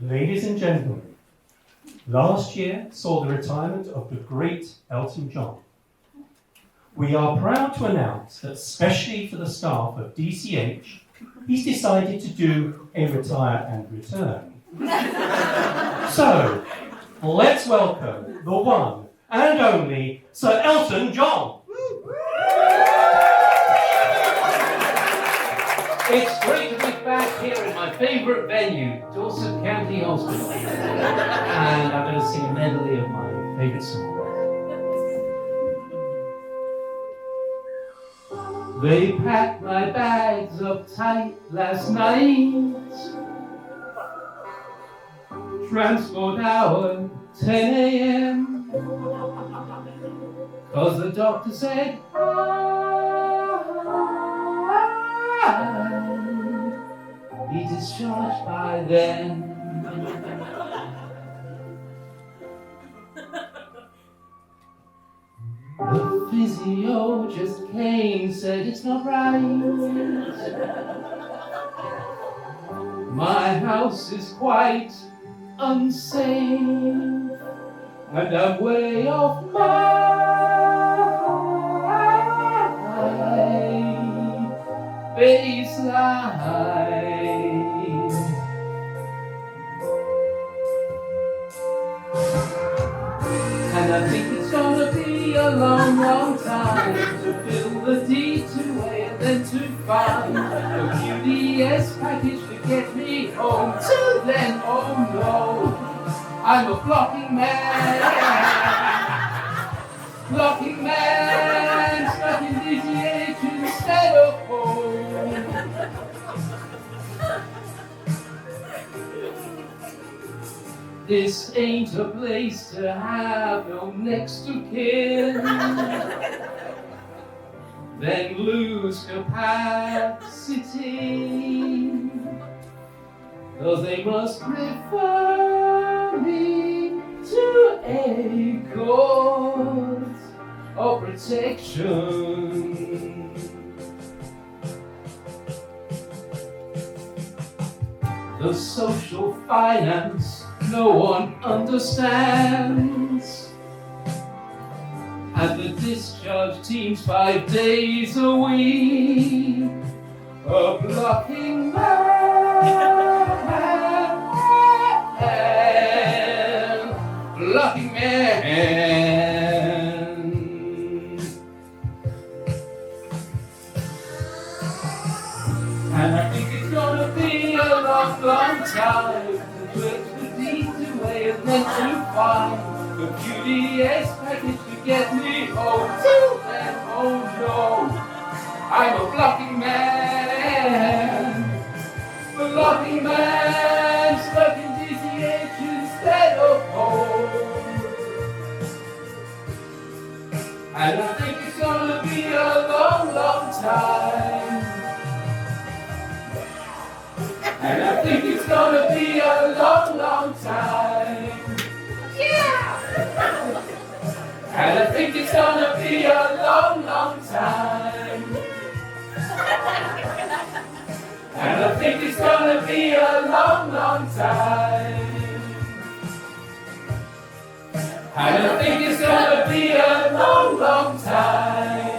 Ladies and gentlemen, last year saw the retirement of the great Elton John. We are proud to announce that, especially for the staff of DCH, he's decided to do a retire and return. So, let's welcome the one and only Sir Elton John. It's great to be back here in my favourite venue, Dorset County Hospital. And I'm going to sing a medley of my favourite songs. They packed my bags up tight last night. Transport hour, 10 a.m. 'Cause the doctor said, be discharged by then. The physio just came, said it's not right. My house is quite unsafe, and I'm way off my baseline. And I think it's gonna be a long, long time to fill the D2A and then to find a QDS package to get me home. Till then, oh no, I'm a blocking man. Blocking man, stuck in DTH instead of home. This ain't a place to have no next to kin. Then lose capacity, 'cause they must refer me to a court of protection. The social finance no one understands, and the discharge team's 5 days a week. A blocking man, blocking man. And I think it's gonna be a long, long time to switch the D2A and then to find the QDS package to get me home. Till then, oh no, I'm a blocking man. Blocking man, stuck in DCH instead of home. And I think it's gonna be a long, long time. And I think it's gonna be a long, long time. Yeah! And I think it's gonna be a long, long time. And I think it's gonna be a long, long time. And I think it's gonna be a long, long time.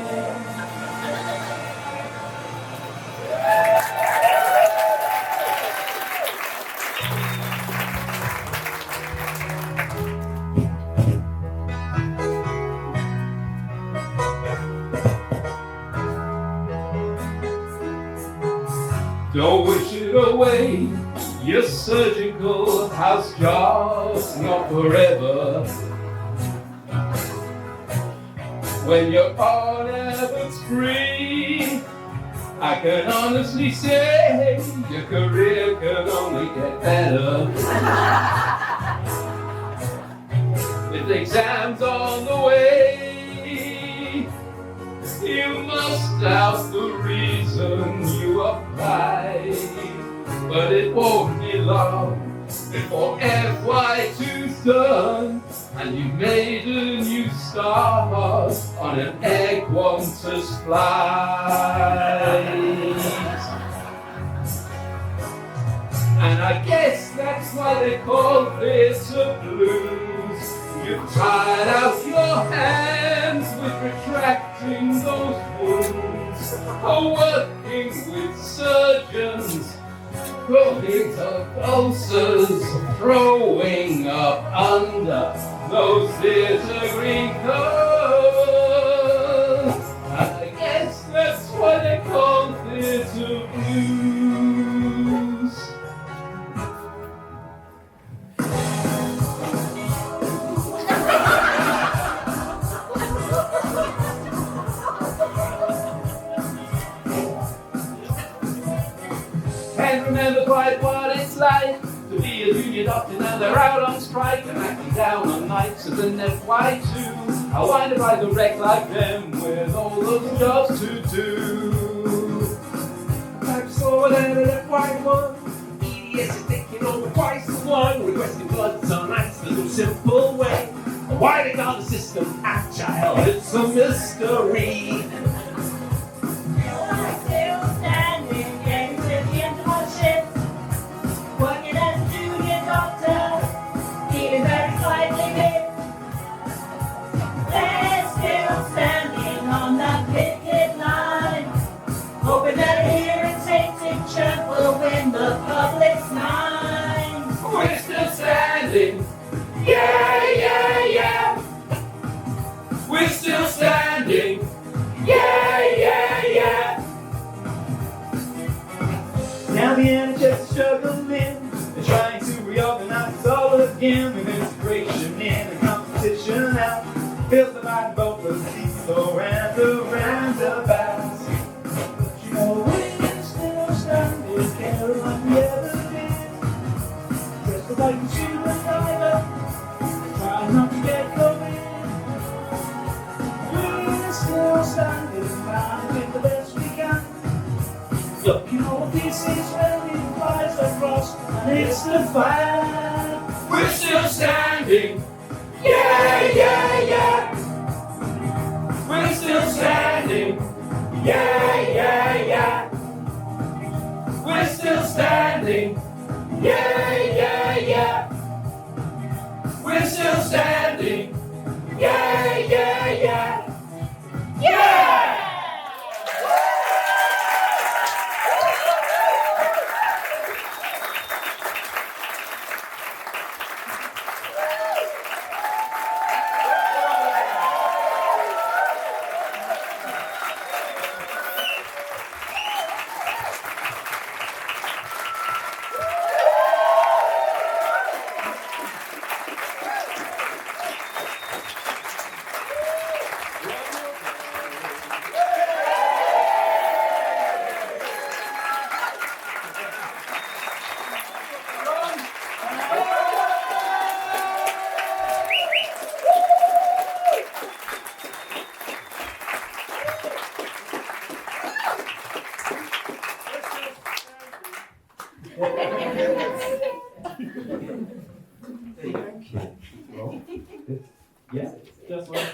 Don't wish it away, your surgical house job's not forever. When you're on Everett spree, I can honestly say your career can only get better. With exams on the way, you must doubt the reason you applied. But it won't be long before FY2's done, and you made a new start on an egg Qantas flight. And I guess that's why they call this a blues. You've tried out your hands with retracting those wounds, or working with surgeons, pulling up ulcers, throwing up under those theatre green covers. I guess that's why they call theatre blues. Can't remember quite what it's like to be a junior doctor. Now they're out on strike and acting down on nights as an FY2. I wonder if I could wreck like them with all those jobs to do. Perhaps forward at an FY1, EDS is taking over twice as one, requesting bloods on nights the little simple way. Why they got the system at child, it's a mystery. Working as a junior doctor, feeling very slightly hit. They're still standing on that picket line, hoping that a irritating chirp will win the public's mind. We're still standing, yeah, yeah, yeah. We're still standing, yeah, yeah, yeah. Now the NHS is struggling, they're trying to reorganize all again, with integration in and competition out. Feels like both the seesaw and the roundabouts. But you know we're still standing, caring like we ever did. Dressed like a human driver, trying not to get COVID. We're still standing, trying to do the best we can. Look, you know what this is when it flies across, and it's the fire. We're still standing, yeah, yeah, yeah. We're still standing, yeah, yeah, yeah. We're still standing, yeah, yeah, yeah. We're still standing, yeah, yeah, yeah. Yeah! Yeah, just well.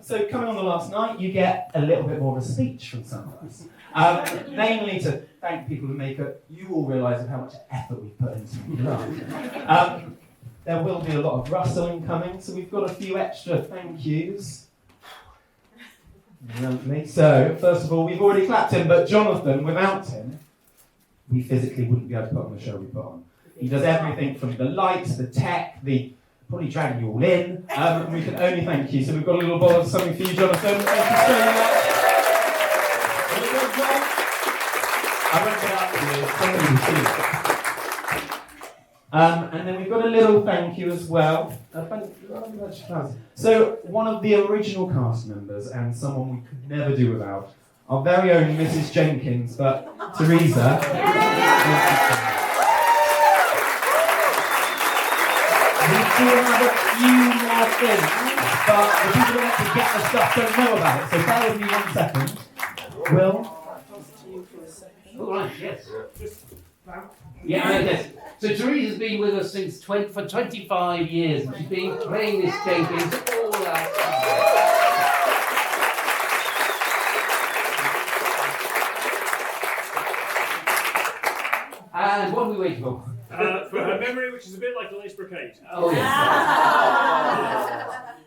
So coming on the last night, you get a little bit more of a speech from some of us. Namely to thank people who make it. You all realise of how much effort we've put into it. There will be a lot of rustling coming, so we've got a few extra thank yous. Lovely. So, first of all, we've already clapped him, but Jonathan, without him, we physically wouldn't be able to put on the show we put on. He does everything from the lights, the tech, probably dragging you all in, and we can only thank you. So we've got a little bottle of something for you, Jonathan. Thank you so much. I won't get up to you. Somebody will see it. And then we've got a little thank you as well. So one of the original cast members and someone we could never do without, our very own Mrs. Jenkins, but Teresa. We still have a few more things, but the people that actually get the stuff don't know about it, so bear with me 1 second. Will? All right, yes. Yeah, yes. So Teresa's been with us for 25 years, and she's been playing this Jenkins all that time. And what are we waiting for? For her memory, which is a bit like the lace brocade. Oh, yes.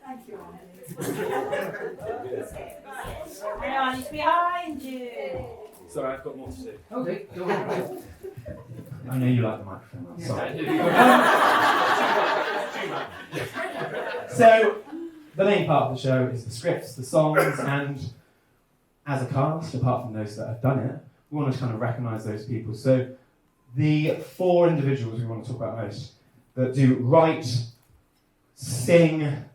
Thank you, Hang on, it's behind you. Sorry, I've got more to say. Okay, go on. I know you like the microphone, I'm sorry. So, the main part of the show is the scripts, the songs, and as a cast, apart from those that have done it, we want to kind of recognise those people. So, the 4 individuals we want to talk about most that do write, sing,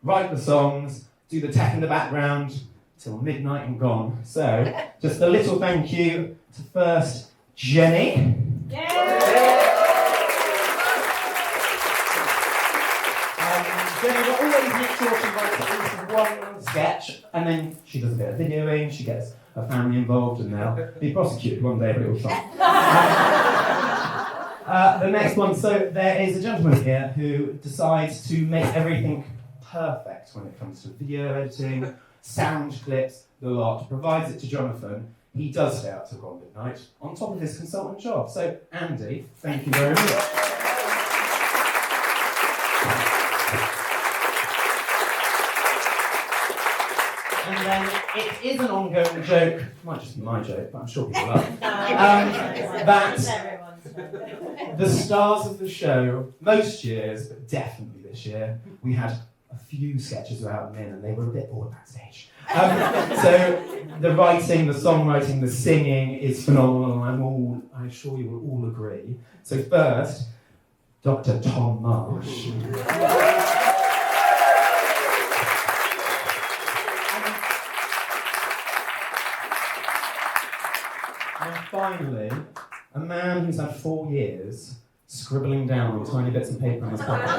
write the songs, do the tech in the background till midnight and gone. So, just a little thank you to first Jenny. Jenny will always make sure she writes at least one sketch, and then she does a bit of videoing, she gets her family involved, and they'll be prosecuted one day, but it will fine. The next one, so there is a gentleman here who decides to make everything perfect when it comes to video editing, sound clips, the lot, provides it to Jonathan. He does stay out till gone midnight on top of his consultant job. So, Andy, thank you very much. And then it is an ongoing joke, might just be my joke, but I'm sure people love it, that the stars of the show, most years, but definitely this year, we had a few sketches without them in, and they were a bit bored backstage. So the writing, the songwriting, the singing is phenomenal, and I'm sure you will all agree. So first, Dr. Tom Marsh. And finally, a man who's had 4 years scribbling down on tiny bits of paper on his pocket.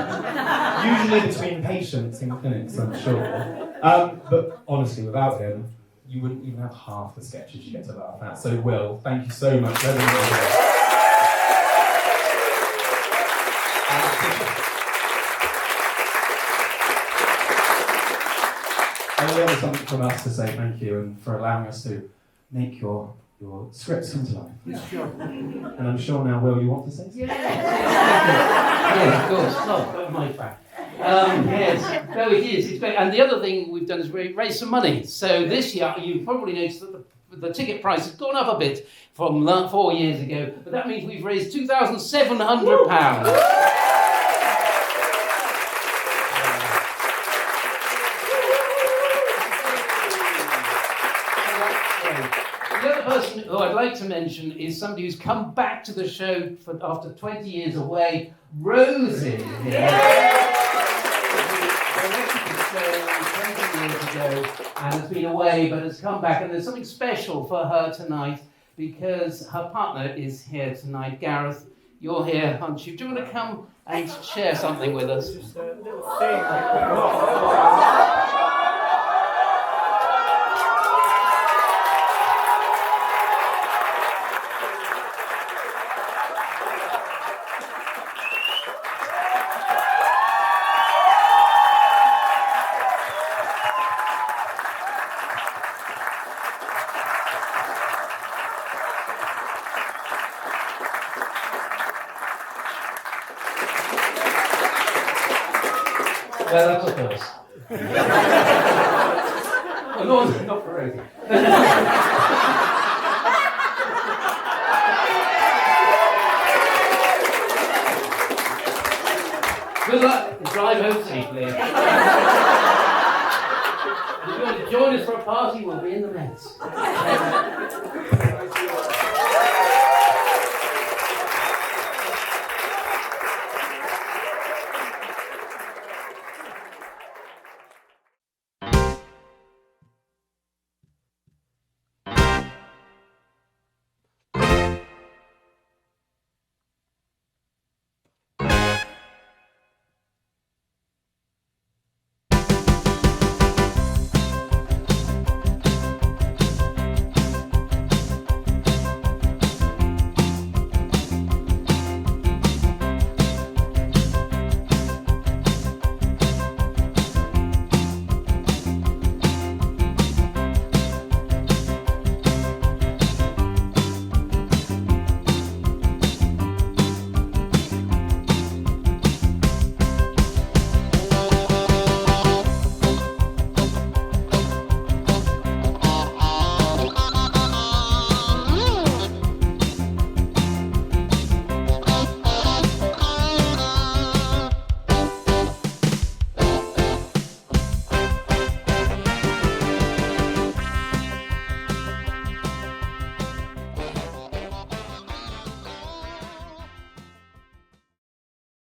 Usually between patients in clinics, I'm sure. But honestly, without him, you wouldn't even have half the sketches you get to laugh at. So Will, thank you so much for everything. And we have something from us to say thank you, and for allowing us to make your scripts come to life. Yeah, sure. And I'm sure now, Will, you want to say something? Yeah, of course. Oh, my fact. Yes, no, it is. It's great. And the other thing we've done is raise some money. So this year, you've probably noticed that the ticket price has gone up a bit from 4 years ago, but that means we've raised £2,700. The other person who I'd like to mention is somebody who's come back to the show after 20 years away, Rosie. And has been away but has come back, and there's something special for her tonight because her partner is here tonight. Gareth, you're here, aren't you? Do you want to come and share something with us? Just a little thing. Well, that's a first. Well, no, not for Rosie.